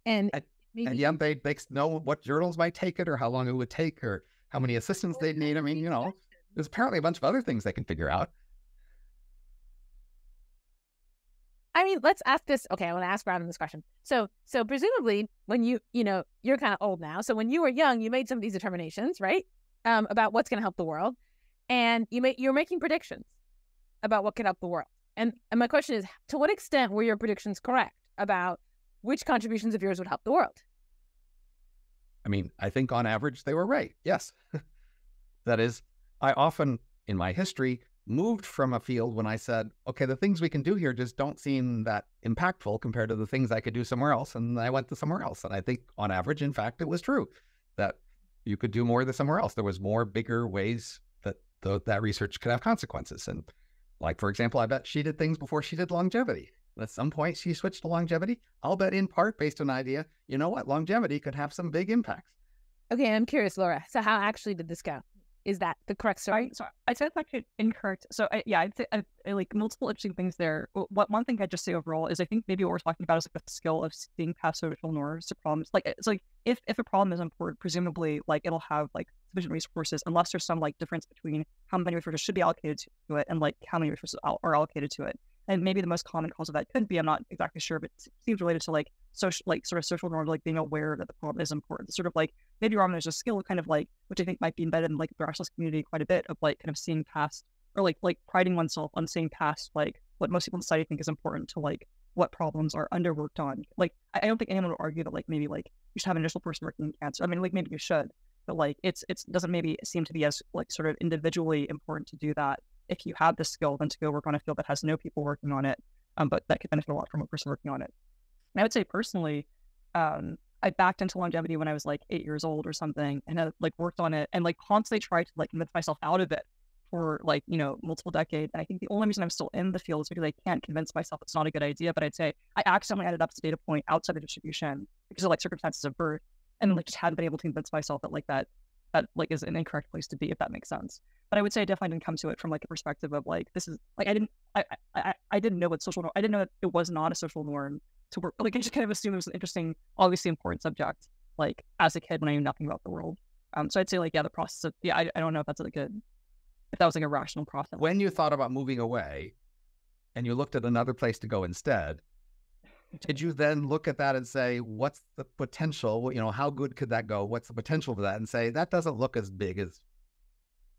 [SPEAKER 1] And
[SPEAKER 2] yeah, they know what journals might take it or how long it would take or how many assistants they'd need. I mean, there's apparently a bunch of other things they can figure out.
[SPEAKER 1] I mean, let's ask this. Okay, I want to ask Robin this question. So presumably when you're kind of old now. So when you were young, you made some of these determinations, right? About what's going to help the world. And you're making predictions about what could help the world. And my question is, to what extent were your predictions correct about which contributions of yours would help the world?
[SPEAKER 2] I mean, I think on average they were right. Yes. That is, I often in my history moved from a field when I said, okay, the things we can do here just don't seem that impactful compared to the things I could do somewhere else. And I went to somewhere else. And I think on average, in fact, it was true that you could do more than somewhere else. There was more bigger ways that that research could have consequences. And like, for example, I bet she did things before she did longevity. At some point, she switched to longevity. I'll bet in part based on an idea, you know what, longevity could have some big impacts. Okay,
[SPEAKER 1] I'm curious, Laura. So how actually did this go? Is that the correct story?
[SPEAKER 3] I'd say it's actually incorrect. So I'd say I like multiple interesting things there. One thing I'd just say overall is I think maybe what we're talking about is like the skill of seeing past social norms to problems. Like it's like if a problem is important, presumably like it'll have like sufficient resources, unless there's some like difference between how many resources should be allocated to it and like how many resources are allocated to it. And maybe the most common cause of that could be, I'm not exactly sure, but it seems related to like social, like sort of social norms, like being aware that the problem is important. Sort of like maybe Robin, there's a skill kind of like, which I think might be embedded in like the rationalist community quite a bit, of like kind of seeing past, or like priding oneself on seeing past like what most people in society think is important to like what problems are underworked on. Like I don't think anyone would argue that like maybe like you should have an initial person working in cancer. I mean, like maybe you should, but like it's doesn't maybe seem to be as like sort of individually important to do that if you have the skill than to go work on a field that has no people working on it, but that could benefit a lot from a person working on it. And I would say personally, I backed into longevity when I was like 8 years old or something, and I like worked on it and like constantly tried to like convince myself out of it for like, you know, multiple decades. And I think the only reason I'm still in the field is because I can't convince myself it's not a good idea. But I'd say I accidentally ended up as a data point outside the distribution because of like circumstances of birth, and like just hadn't been able to convince myself that like that like is an incorrect place to be, if that makes sense. But I would say I definitely didn't come to it from like a perspective of like, this is like, I didn't know what social norm, I didn't know that it was not a social norm to work. Like I just kind of assumed it was an interesting, obviously important subject, like as a kid when I knew nothing about the world. So I'd say like, yeah, the process of, yeah, I don't know if that's like if that was like a rational process.
[SPEAKER 2] When you thought about moving away and you looked at another place to go instead, did you then look at that and say, what's the potential? You know, how good could that go? What's the potential for that? And say, that doesn't look as big as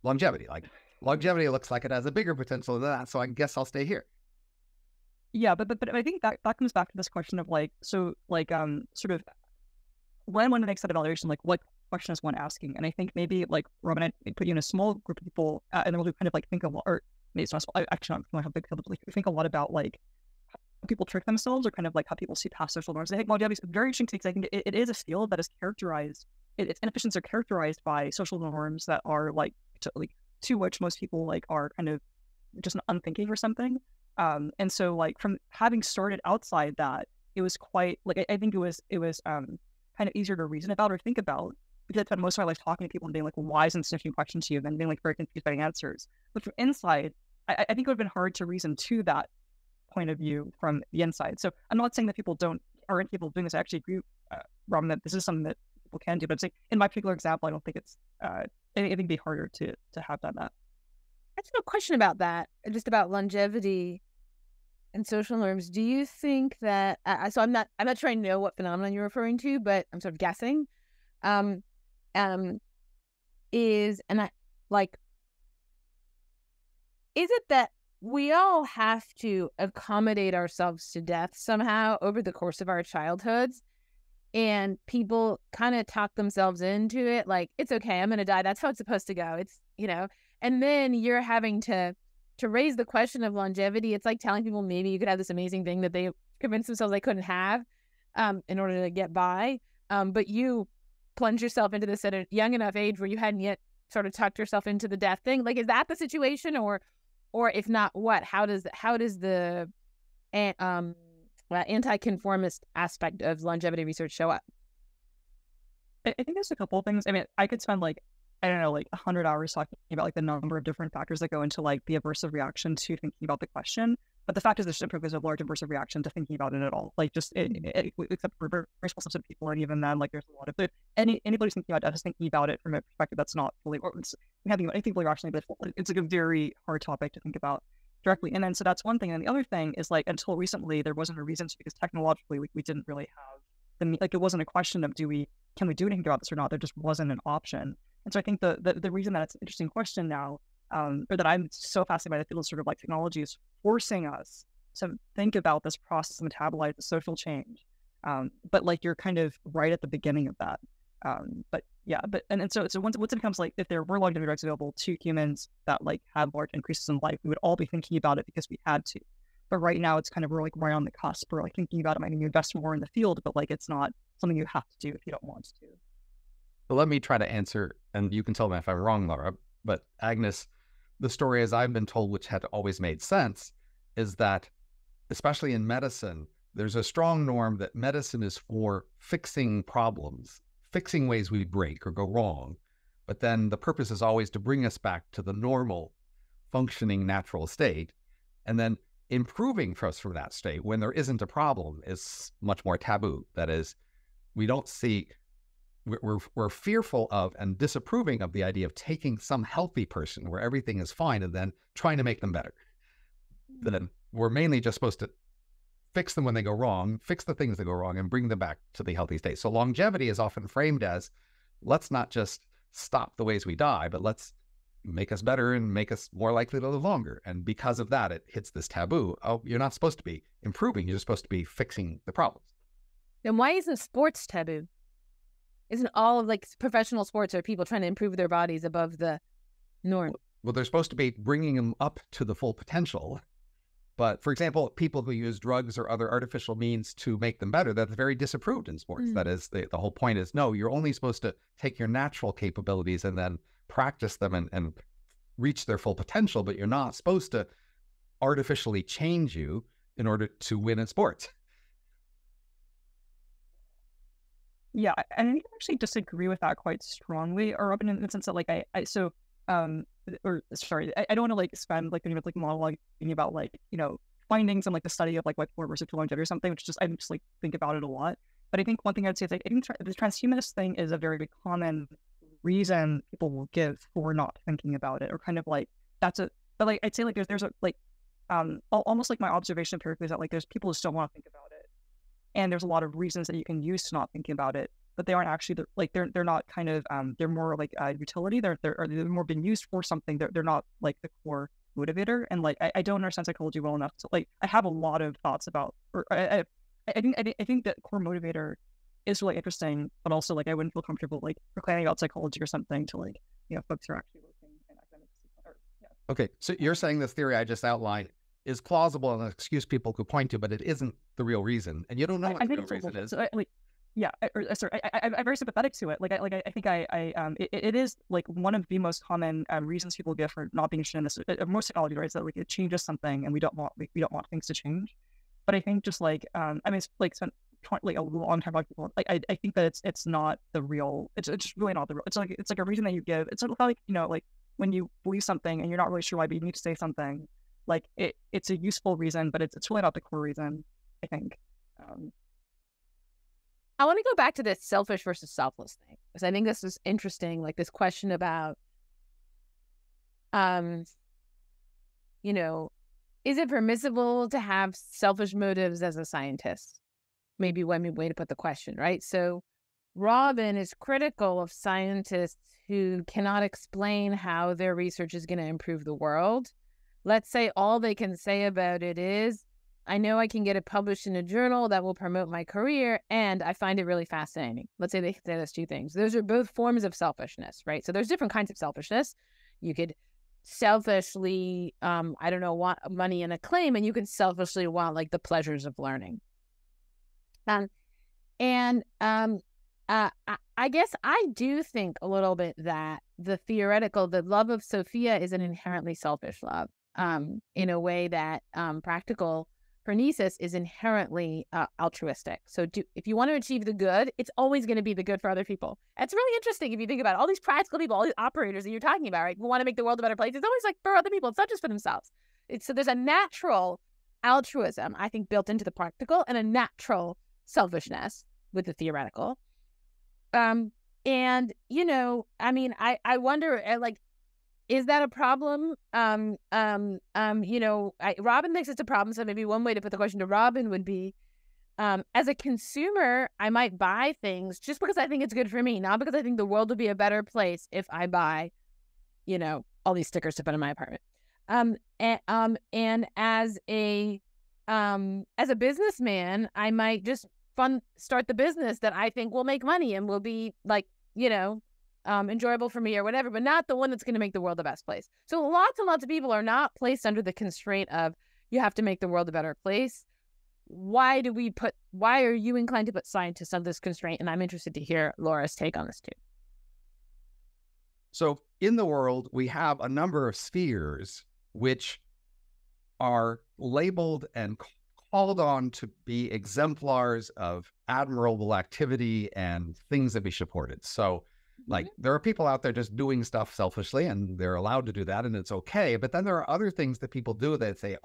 [SPEAKER 2] longevity. Like longevity looks like it has a bigger potential than that. So I guess I'll stay here.
[SPEAKER 3] Yeah, but I think that comes back to this question of like, so like sort of when one makes that evaluation, like what question is one asking? And I think maybe like Robin, I put you in a small group of people, and then we'll kind of like think of, or maybe it's not small, actually not how big, but like we think a lot about like how people trick themselves, or kind of like how people see past social norms. I think longevity is very interesting because I think it is a field that is characterized, its inefficiencies are characterized by social norms that are like to which most people like are kind of just unthinking or something. And so like from having started outside that, it was quite like I think it was kind of easier to reason about or think about, because I spent most of my life talking to people and being like, well, why isn't this interesting question to you? And being like very confused by the answers. But from inside, I think it would have been hard to reason to that point of view from the inside. So I'm not saying that people aren't capable of doing this. I actually agree, Robin, that this is something that people can do. But I'm saying in my particular example, I don't think it's I think it'd be harder to have done that.
[SPEAKER 1] I have no question about that, just about longevity and social norms. Do you think that so I'm not trying to know what phenomenon you're referring to, but I'm sort of guessing. Is it that we all have to accommodate ourselves to death somehow over the course of our childhoods, and people kind of talk themselves into it, like, it's okay, I'm gonna die, that's how it's supposed to go, it's, you know, and then you're having to raise the question of longevity. It's like telling people maybe you could have this amazing thing that they convinced themselves they couldn't have in order to get by, but you plunge yourself into this at a young enough age where you hadn't yet sort of tucked yourself into the death thing. Like, is that the situation, or if not, what? How does the anti-conformist aspect of longevity research show up?
[SPEAKER 3] I think there's a couple of things. I mean, I could spend like, I don't know, like 100 hours talking about like the number of different factors that go into like the aversive reaction to thinking about the question. But the fact is, there's typically a large aversive reaction to thinking about it at all. Like just except for very small subset of people, and even then, like there's a lot of anybody who's thinking about it is thinking about it from a perspective that's not fully, or it's having anything fully rationally, but it's like a very hard topic to think about directly. And then so that's one thing. And the other thing is like until recently there wasn't a reason to, because technologically we didn't really have like it wasn't a question of can we do anything about this or not. There just wasn't an option. And so I think the reason that it's an interesting question now, or that I'm so fascinated by the field of sort of like technology, is forcing us to think about this process and metabolize the social change. But like you're kind of right at the beginning of that. But yeah, and so once it becomes like, if there were longevity drugs available to humans that like had large increases in life, we would all be thinking about it because we had to. But right now it's kind of, we're like right on the cusp. We're like thinking about it, might you invest more in the field, but like it's not something you have to do if you don't want to.
[SPEAKER 2] So let me try to answer, and you can tell me if I'm wrong, Laura. But Agnes, the story as I've been told, which had always made sense, is that, especially in medicine, there's a strong norm that medicine is for fixing problems, fixing ways we break or go wrong. But then the purpose is always to bring us back to the normal, functioning, natural state. And then improving us from that state when there isn't a problem is much more taboo. That is, we don't see... We're fearful of and disapproving of the idea of taking some healthy person where everything is fine and then trying to make them better. Then we're mainly just supposed to fix them when they go wrong, fix the things that go wrong, and bring them back to the healthy state. So longevity is often framed as, let's not just stop the ways we die, but let's make us better and make us more likely to live longer. And because of that, it hits this taboo. Oh, you're not supposed to be improving. You're supposed to be fixing the problems.
[SPEAKER 1] Then why isn't sports taboo? Isn't all of like professional sports are people trying to improve their bodies above the norm?
[SPEAKER 2] Well, they're supposed to be bringing them up to the full potential. But for example, people who use drugs or other artificial means to make them better, that's very disapproved in sports. That is, the whole point is, no, you're only supposed to take your natural capabilities and then practice them and reach their full potential, but you're not supposed to artificially change you in order to win in sports.
[SPEAKER 3] Yeah, and I actually disagree with that quite strongly, or up in the sense that like I don't want to like spend like like monologuing about like, you know, findings and like the study of like what poor versus longevity or something, which just I just like think about it a lot. But I think one thing I'd say is like I think the transhumanist thing is a very common reason people will give for not thinking about it, or kind of like but like I'd say like there's a like almost like my observation empirically is that like there's people who still want to think about it, and there's a lot of reasons that you can use to not thinking about it, but they aren't actually they're not kind of they're more like utility. They're more being used for something. They're not like the core motivator. And like I don't understand psychology well enough to like I have a lot of thoughts about, or I think that core motivator is really interesting, but also like I wouldn't feel comfortable like proclaiming about psychology or something to like, you know, folks who are actually working in academics.
[SPEAKER 2] Okay, so you're saying this theory I just outlined is plausible and an excuse people could point to, but it isn't the real reason, and you don't know what the real reason is.
[SPEAKER 3] So I'm very sympathetic to it. I think it is like one of the most common reasons people give for not being interested in this. Most technology, right, is that like it changes something, and we don't want things to change. But I think just like I mean, it's like spent like a long time about people. Like I think that it's not the real. It's just really not the real. It's like a reason that you give. It's like, you know, like when you believe something and you're not really sure why, but you need to say something. Like it's a useful reason, but it's really not the core reason, I think.
[SPEAKER 1] I want to go back to this selfish versus selfless thing, because I think this is interesting. Like this question about, you know, is it permissible to have selfish motives as a scientist? Maybe one way to put the question, right? So Robin is critical of scientists who cannot explain how their research is going to improve the world. Let's say all they can say about it is, I know I can get it published in a journal that will promote my career, and I find it really fascinating. Let's say they say those two things. Those are both forms of selfishness, right? So there's different kinds of selfishness. You could selfishly, want money and acclaim, and you can selfishly want like the pleasures of learning. I guess I do think a little bit that the love of Sophia is an inherently selfish love, in a way that practical phronesis is inherently altruistic. So if you want to achieve the good, it's always going to be the good for other people. It's really interesting if you think about it. All these practical people, all these operators that you're talking about, right, who want to make the world a better place. It's always like for other people. It's not just for themselves. So there's a natural altruism, I think, built into the practical, and a natural selfishness with the theoretical. And, you know, I mean, I wonder, like, is that a problem? You know, Robin thinks it's a problem. So maybe one way to put the question to Robin would be, as a consumer, I might buy things just because I think it's good for me, not because I think the world would be a better place if I buy, you know, all these stickers to put in my apartment. And as a businessman, I might just start the business that I think will make money and will be like, you know, enjoyable for me or whatever, but not the one that's going to make the world the best place. So lots and lots of people are not placed under the constraint of you have to make the world a better place. Why are you inclined to put scientists under this constraint? And I'm interested to hear Laura's take on this too.
[SPEAKER 2] So in the world, we have a number of spheres which are labeled and called on to be exemplars of admirable activity and things that be supported. So like there are people out there just doing stuff selfishly, and they're allowed to do that, and it's okay. But then there are other things that people do that say,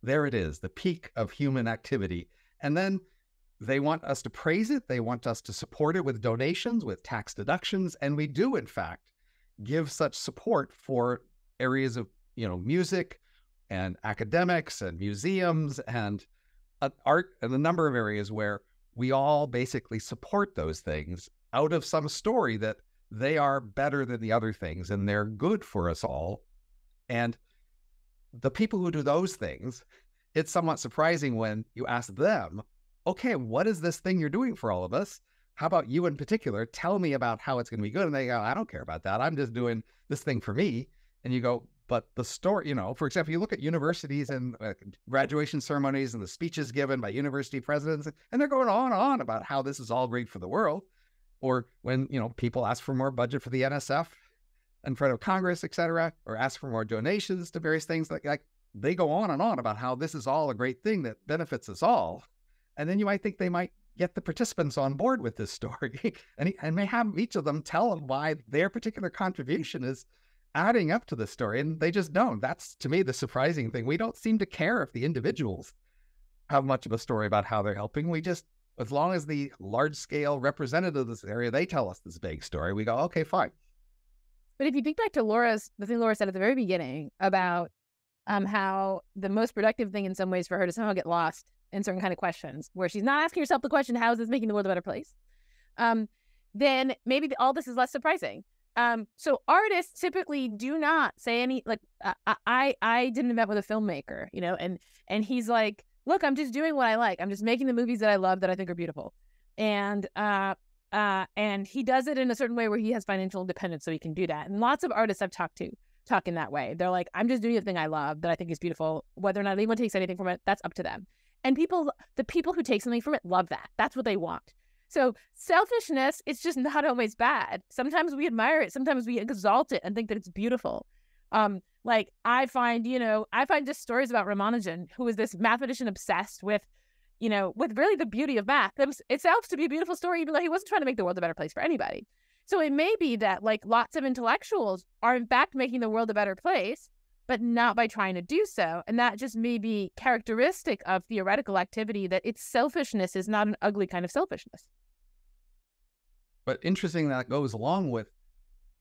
[SPEAKER 2] there it is, the peak of human activity. And then they want us to praise it. They want us to support it with donations, with tax deductions. And we do, in fact, give such support for areas of, you know, music and academics and museums and art and a number of areas where we all basically support those things out of some story that they are better than the other things and they're good for us all. And the people who do those things, it's somewhat surprising when you ask them, okay, what is this thing you're doing for all of us? How about you in particular? Tell me about how it's going to be good. And they go, I don't care about that. I'm just doing this thing for me. And you go, but the story, you know, for example, you look at universities and graduation ceremonies and the speeches given by university presidents, and they're going on and on about how this is all great for the world. Or when, you know, people ask for more budget for the NSF in front of Congress, et cetera, or ask for more donations to various things, like they go on and on about how this is all a great thing that benefits us all. And then you might think they might get the participants on board with this story and may have each of them tell them why their particular contribution is adding up to the story, and they just don't. That's, to me, the surprising thing. We don't seem to care if the individuals have much of a story about how they're helping. We just, as long as the large-scale representative of this area, they tell us this big story, we go, okay, fine.
[SPEAKER 1] But if you think back to the thing Laura said at the very beginning about how the most productive thing in some ways for her to somehow get lost in certain kind of questions, where she's not asking herself the question, how is this making the world a better place? Then maybe all this is less surprising. So artists typically do not say any, like, I did an event with a filmmaker, you know, and he's like, look, I'm just doing what I like. I'm just making the movies that I love, that I think are beautiful. And he does it in a certain way where he has financial independence, so he can do that. And lots of artists I've talked to talk in that way. They're like, I'm just doing the thing I love that I think is beautiful. Whether or not anyone takes anything from it, that's up to them. And the people who take something from it love that. That's what they want. So selfishness, it's just not always bad. Sometimes we admire it. Sometimes we exalt it and think that it's beautiful. Like I find just stories about Ramanujan, who is this mathematician obsessed with really the beauty of math. Itself to be a beautiful story, even though he wasn't trying to make the world a better place for anybody. So it may be that like lots of intellectuals are in fact making the world a better place, but not by trying to do so. And that just may be characteristic of theoretical activity, that its selfishness is not an ugly kind of selfishness.
[SPEAKER 2] But interesting that goes along with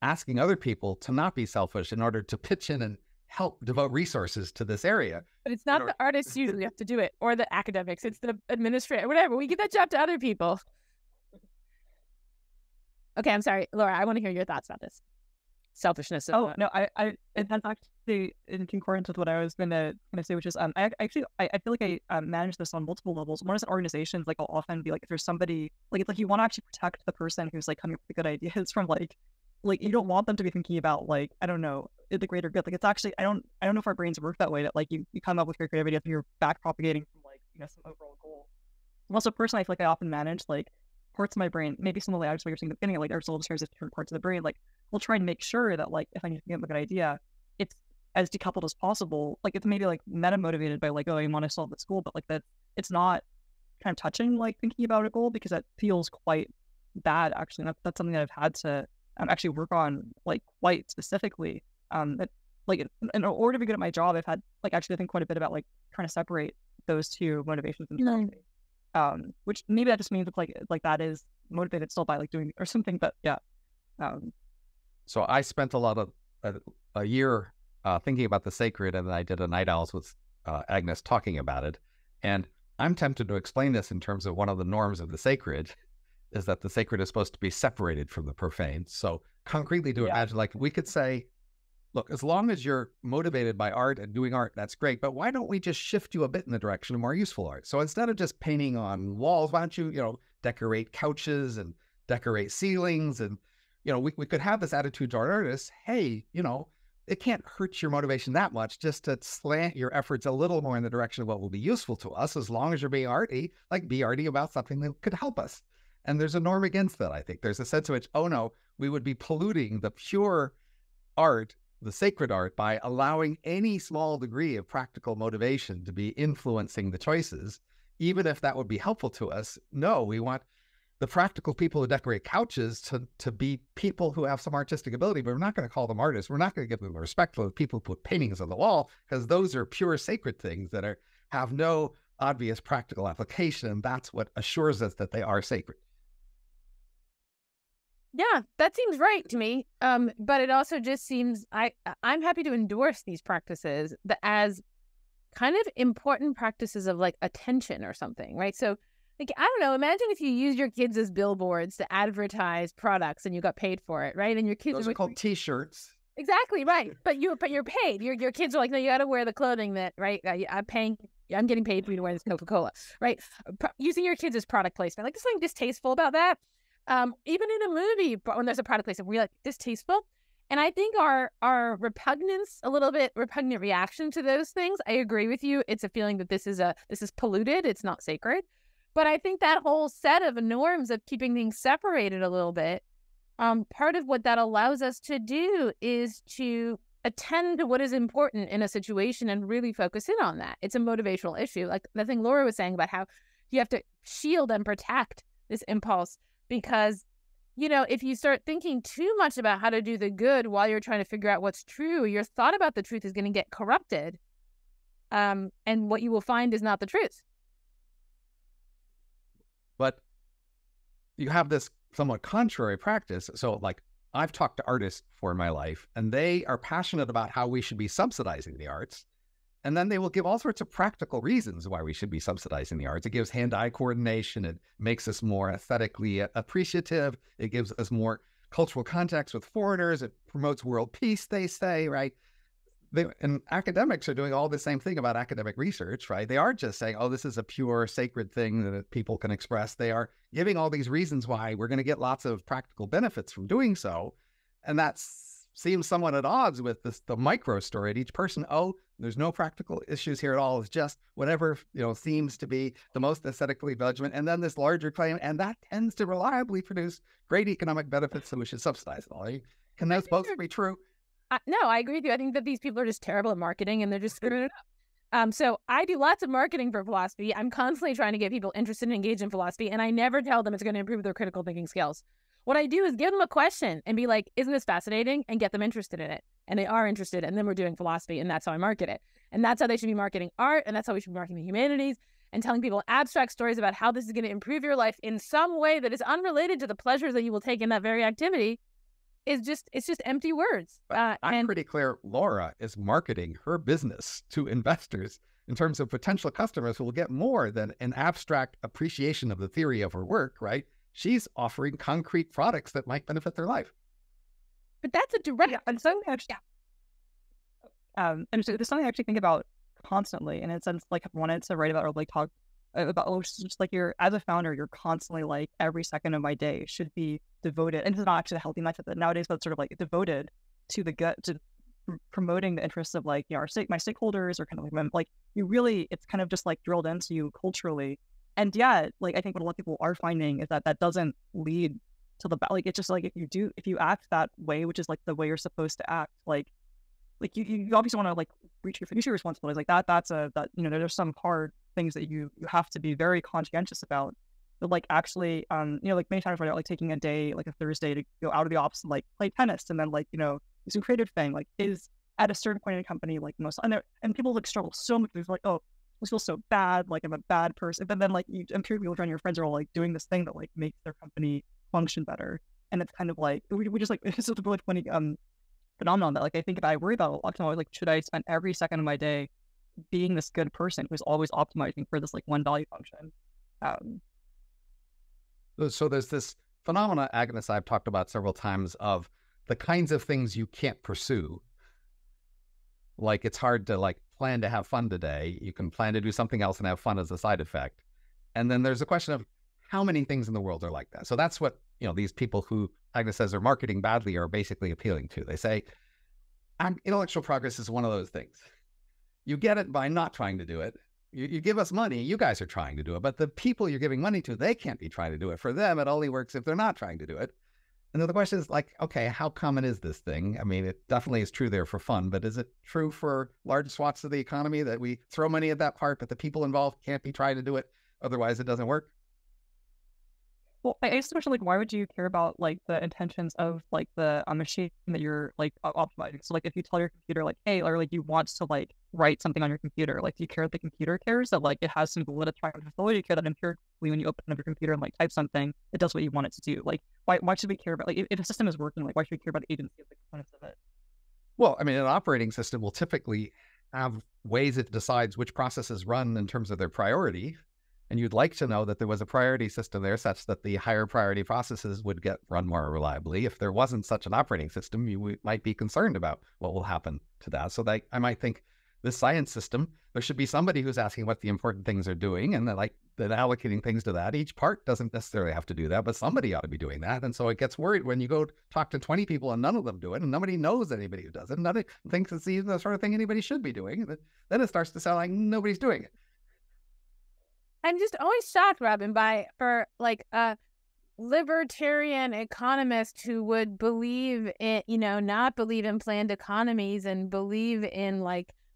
[SPEAKER 2] asking other people to not be selfish in order to pitch in and help devote resources to this area.
[SPEAKER 1] But it's not the artists usually have to do it, or the academics. It's the administrator, whatever. We give that job to other people. Okay, I'm sorry, Laura, I want to hear your thoughts about this. Selfishness.
[SPEAKER 3] No, that's actually in concordance with what I was going to say, which is I feel like I manage this on multiple levels. One is in organizations, like I'll often be like, if there's somebody like, it's like you want to actually protect the person who's like coming up with good ideas from like you don't want them to be thinking about like, I don't know, the greater good. Like it's actually, I don't know if our brains work that way, that like you come up with your creative ideas and you're back propagating from like, some overall goal. And also personally, I feel like I often manage like parts of my brain, maybe some of the language, like you're saying at the beginning, like there's all these different parts of the brain. Like we'll try and make sure that like if I need to think of a good idea, it's as decoupled as possible. Like it's maybe like meta motivated by like, oh, I want to solve this goal, but like that it's not kind of touching like thinking about a goal, because that feels quite bad actually. And that's something that I've had to actually work on like quite specifically. That like in order to be good at my job, I've had like actually I think quite a bit about like trying to separate those two motivations themselves. Which maybe that just means that like that is motivated still by like doing or something, but yeah.
[SPEAKER 2] So I spent a year thinking about the sacred, and then I did a Night Owls with Agnes talking about it. And I'm tempted to explain this in terms of one of the norms of the sacred is that the sacred is supposed to be separated from the profane. So concretely to imagine, like we could say, look, as long as you're motivated by art and doing art, that's great. But why don't we just shift you a bit in the direction of more useful art? So instead of just painting on walls, why don't you, decorate couches and decorate ceilings? And, we could have this attitude to our artists. Hey, it can't hurt your motivation that much just to slant your efforts a little more in the direction of what will be useful to us, as long as you're being arty, like be arty about something that could help us. And there's a norm against that, I think. There's a sense in which, oh no, we would be polluting the pure art, the sacred art, by allowing any small degree of practical motivation to be influencing the choices, even if that would be helpful to us. No, we want the practical people who decorate couches to be people who have some artistic ability, but we're not going to call them artists. We're not going to give them the respect for the people who put paintings on the wall, because those are pure sacred things that have no obvious practical application. And that's what assures us that they are sacred.
[SPEAKER 1] Yeah, that seems right to me. But it also just seems I'm happy to endorse these practices as kind of important practices of like attention or something, right? So like, I don't know, imagine if you use your kids as billboards to advertise products and you got paid for it, right? And your kids
[SPEAKER 2] Those are called t-shirts.
[SPEAKER 1] Exactly, right. But you're paid. Your kids are like, no, you got to wear the clothing that, right? I'm getting paid for you to wear this Coca-Cola, right? Using your kids as product placement, like there's something distasteful about that. Even in a movie, when there's a product placement, we're like distasteful. And I think our a little bit repugnant reaction to those things, I agree with you. It's a feeling that this is polluted. It's not sacred. But I think that whole set of norms of keeping things separated a little bit, part of what that allows us to do is to attend to what is important in a situation and really focus in on that. It's a motivational issue. Like the thing Laura was saying about how you have to shield and protect this impulse because, you know, if you start thinking too much about how to do the good while you're trying to figure out what's true, your thought about the truth is going to get corrupted. And what you will find is not the truth.
[SPEAKER 2] But you have this somewhat contrary practice. So like I've talked to artists for my life and they are passionate about how we should be subsidizing the arts. And then they will give all sorts of practical reasons why we should be subsidizing the arts. It gives hand-eye coordination. It makes us more aesthetically appreciative. It gives us more cultural contacts with foreigners. It promotes world peace, they say, right? And academics are doing all the same thing about academic research, right? They aren't just saying, oh, this is a pure sacred thing that people can express. They are giving all these reasons why we're going to get lots of practical benefits from doing so. And that seems somewhat at odds with the micro story at each person. Oh, there's no practical issues here at all. It's just whatever, seems to be the most aesthetically judgment. And then this larger claim, and that tends to reliably produce great economic benefits, so we should subsidize it all. Can those both be true?
[SPEAKER 1] No, I agree with you. I think that these people are just terrible at marketing and they're just screwing it up. So I do lots of marketing for philosophy. I'm constantly trying to get people interested and engaged in philosophy, and I never tell them it's going to improve their critical thinking skills. What I do is give them a question and be like, isn't this fascinating? And get them interested in it. And they are interested, and then we're doing philosophy, and that's how I market it. And that's how they should be marketing art, and that's how we should be marketing the humanities, and telling people abstract stories about how this is going to improve your life in some way that is unrelated to the pleasures that you will take in that very activity. It's just empty words.
[SPEAKER 2] I'm pretty clear Laura is marketing her business to investors in terms of potential customers who will get more than an abstract appreciation of the theory of her work, right? She's offering concrete products that might benefit their life.
[SPEAKER 1] But that's a direct...
[SPEAKER 3] and something and so there's something I actually think about constantly, and it's like I've wanted to write about or like talk about, just like as a founder, you're constantly like every second of my day should be devoted, and it's not actually a healthy mindset nowadays, but sort of like devoted to to promoting the interests of like, my stakeholders, or kind of like you really, it's kind of just like drilled into you culturally. And yet, like I think what a lot of people are finding is that doesn't lead to the like, it's just like if you act that way, which is like the way you're supposed to act, like you obviously want to like reach your fiduciary responsibilities, like that's there's some hard things that you have to be very conscientious about. But like actually, like many times when like taking a day, like a Thursday, to go out of the office and like play tennis, and then like do some creative thing, like is at a certain point in a company like most, and people like struggle so much. They're like, oh, I feel so bad, like I'm a bad person. But then like I'm sure people around your friends are all like doing this thing that like makes their company function better, and it's kind of like we just like it's just a really funny phenomenon that like I think I worry about a lot of time. Like, should I spend every second of my day being this good person who's always optimizing for this like one value function?
[SPEAKER 2] So there's this phenomena, Agnes, I've talked about several times, of the kinds of things you can't pursue. Like it's hard to like plan to have fun today. You can plan to do something else and have fun as a side effect. And then there's a question of how many things in the world are like that. So that's what, these people who Agnes says are marketing badly are basically appealing to. They say, intellectual progress is one of those things. You get it by not trying to do it. You give us money, you guys are trying to do it. But the people you're giving money to, they can't be trying to do it. For them, it only works if they're not trying to do it. And then the question is like, okay, how common is this thing? I mean, it definitely is true there for fun, but is it true for large swaths of the economy that we throw money at that part, but the people involved can't be trying to do it? Otherwise, it doesn't work.
[SPEAKER 3] Well, I guess the question, like, why would you care about like the intentions of like the machine that you're like optimizing? So like, if you tell your computer like, hey, or like you want to like write something on your computer, like, do you care that the computer cares that like it has some validity? Do you care that empirically when you open up your computer and like type something, it does what you want it to do? Like, why should we care about like if a system is working? Like, why should we care about the agency of the components of it?
[SPEAKER 2] Well, I mean, an operating system will typically have ways it decides which processes run in terms of their priority. And you'd like to know that there was a priority system there such that the higher priority processes would get run more reliably. If there wasn't such an operating system, you might be concerned about what will happen to that. So that I might think this science system, there should be somebody who's asking what the important things are doing and then allocating things to that. Each part doesn't necessarily have to do that, but somebody ought to be doing that. And so it gets worried when you go talk to 20 people and none of them do it, and nobody knows anybody who does it. And nobody thinks it's even the sort of thing anybody should be doing. And then it starts to sound like nobody's doing it.
[SPEAKER 1] I'm just always shocked, Robin, for a libertarian economist who would believe in, not believe in planned economies and believe in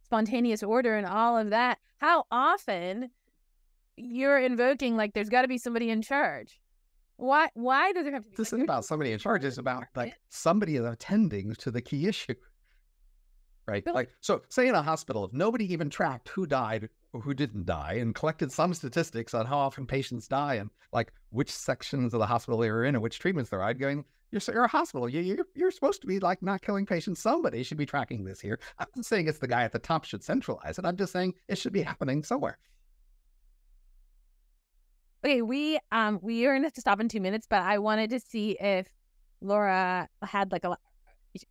[SPEAKER 1] spontaneous order and all of that. How often you're invoking there's got to be somebody in charge? Why does there have to be?
[SPEAKER 2] This isn't about somebody in charge. It's about somebody is attending to the key issue, right? So say in a hospital, if nobody even tracked who died or who didn't die and collected some statistics on how often patients die and which sections of the hospital they were in and which treatments they're going, you're a hospital. You're supposed to be not killing patients. Somebody should be tracking this here. I'm not saying it's the guy at the top should centralize it. I'm just saying it should be happening somewhere.
[SPEAKER 1] Okay, we are going to have to stop in 2 minutes, but I wanted to see if Laura had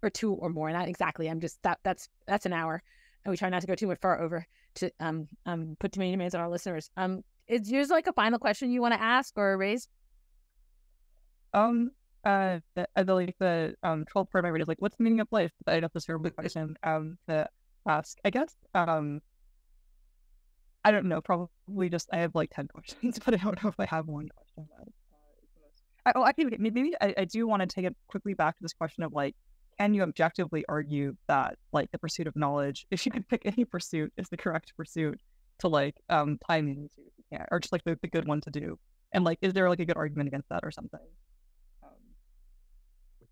[SPEAKER 1] or two or more. Not exactly. I'm just that's an hour, and we try not to go too much far over to put too many demands on our listeners. Is yours a final question you want to ask or raise?
[SPEAKER 3] I believe the 12th part of my read is what's the meaning of life? I don't know if this is a terrible question to ask. I guess I don't know. Probably just I have 10 questions, but I don't know if I have one question. Actually, maybe I do want to take it quickly back to this question of can you objectively argue that the pursuit of knowledge, if you could pick any pursuit, is the correct pursuit to time into, or just the good one to do? And is there a good argument against that or something?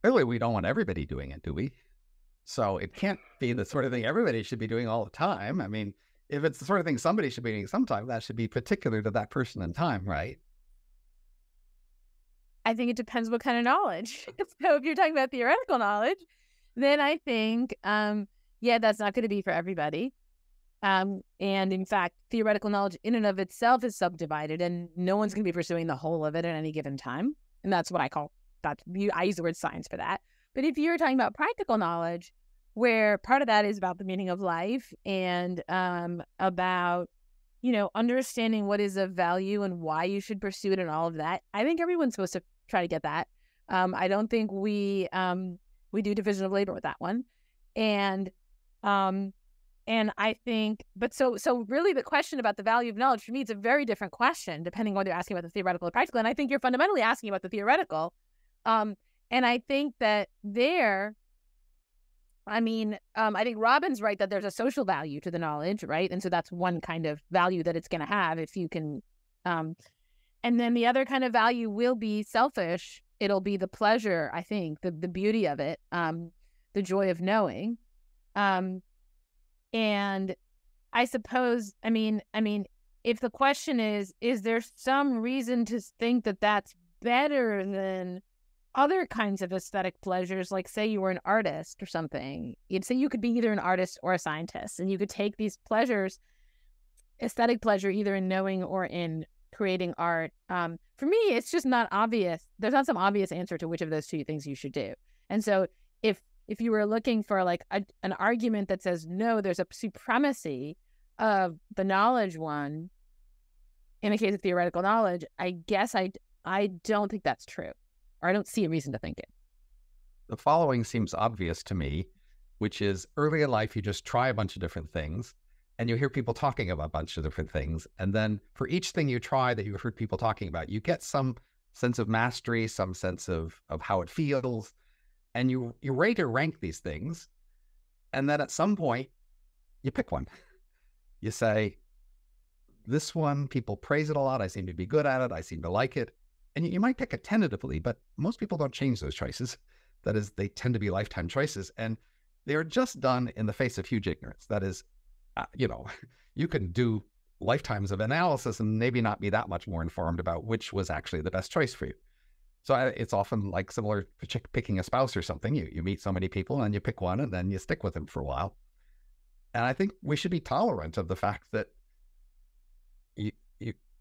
[SPEAKER 2] Clearly, we don't want everybody doing it, do we? So it can't be the sort of thing everybody should be doing all the time. I mean, if it's the sort of thing somebody should be doing sometime, that should be particular to that person and time, right?
[SPEAKER 1] I think it depends what kind of knowledge. So if you're talking about theoretical knowledge, then I think, that's not going to be for everybody. And in fact, theoretical knowledge in and of itself is subdivided, and no one's going to be pursuing the whole of it at any given time. And that's what I use the word science for that. But if you're talking about practical knowledge, where part of that is about the meaning of life and about, understanding what is of value and why you should pursue it and all of that, I think everyone's supposed to try to get that. I don't think we do division of labor with that one. And I think, but so really the question about the value of knowledge, for me, it's a very different question, depending on whether you're asking about the theoretical or practical. And I think you're fundamentally asking about the theoretical. And I think that I think Robin's right that there's a social value to the knowledge, right? And so that's one kind of value that it's going to have if you can. And then the other kind of value will be selfish. It'll be the pleasure, I think, the beauty of it, the joy of knowing. And I suppose, if the question is there some reason to think that that's better than other kinds of aesthetic pleasures, say you were an artist or something, you'd say you could be either an artist or a scientist, and you could take these pleasures, aesthetic pleasure, either in knowing or in creating art. For me, it's just not obvious. There's not some obvious answer to which of those two things you should do. And so if you were looking for an argument that says, no, there's a supremacy of the knowledge one in the case of theoretical knowledge, I guess I don't think that's true, or I don't see a reason to think it.
[SPEAKER 2] The following seems obvious to me, which is early in life, you just try a bunch of different things and you hear people talking about a bunch of different things. And then for each thing you try that you've heard people talking about, you get some sense of mastery, some sense of how it feels. And you're ready to rank these things. And then at some point, you pick one. You say, this one, people praise it a lot. I seem to be good at it. I seem to like it. And you might pick it tentatively, but most people don't change those choices. That is, they tend to be lifetime choices. And they are just done in the face of huge ignorance. That is, you can do lifetimes of analysis and maybe not be that much more informed about which was actually the best choice for you. So it's often similar to picking a spouse or something. You meet so many people and you pick one and then you stick with them for a while. And I think we should be tolerant of the fact that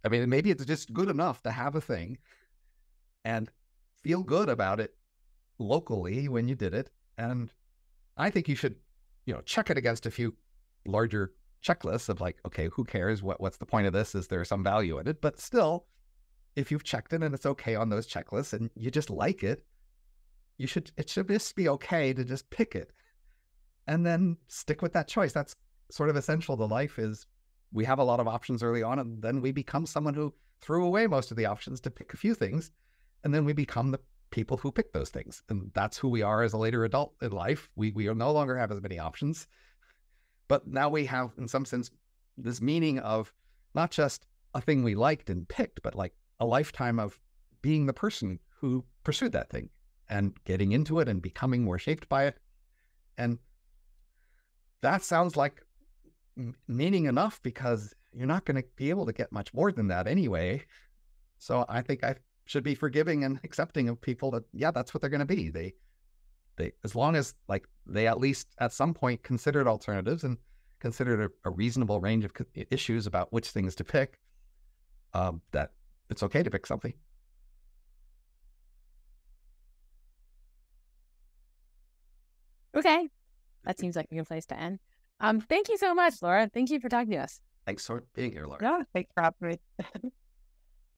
[SPEAKER 2] I mean, maybe it's just good enough to have a thing and feel good about it locally when you did it. And I think you should, check it against a few larger checklists of like, okay, who cares? What's the point of this? Is there some value in it? But still, if you've checked it and it's okay on those checklists and you just like it, it should just be okay to just pick it and then stick with that choice. That's sort of essential to life, is we have a lot of options early on, and then we become someone who threw away most of the options to pick a few things. And then we become the people who pick those things. And that's who we are as a later adult in life. We no longer have as many options, but now we have, in some sense, this meaning of not just a thing we liked and picked, but like a lifetime of being the person who pursued that thing and getting into it and becoming more shaped by it. And that sounds like meaning enough, because you're not going to be able to get much more than that anyway. So I think I should be forgiving and accepting of people that, yeah, that's what they're going to be. They as long as like they at least at some point considered alternatives and considered a reasonable range of issues about which things to pick, that it's okay to pick something.
[SPEAKER 1] Okay. That seems like a good place to end. Thank you so much, Laura. Thank you for talking to us.
[SPEAKER 2] Thanks for being here, Laura.
[SPEAKER 3] Yeah, thanks for having me.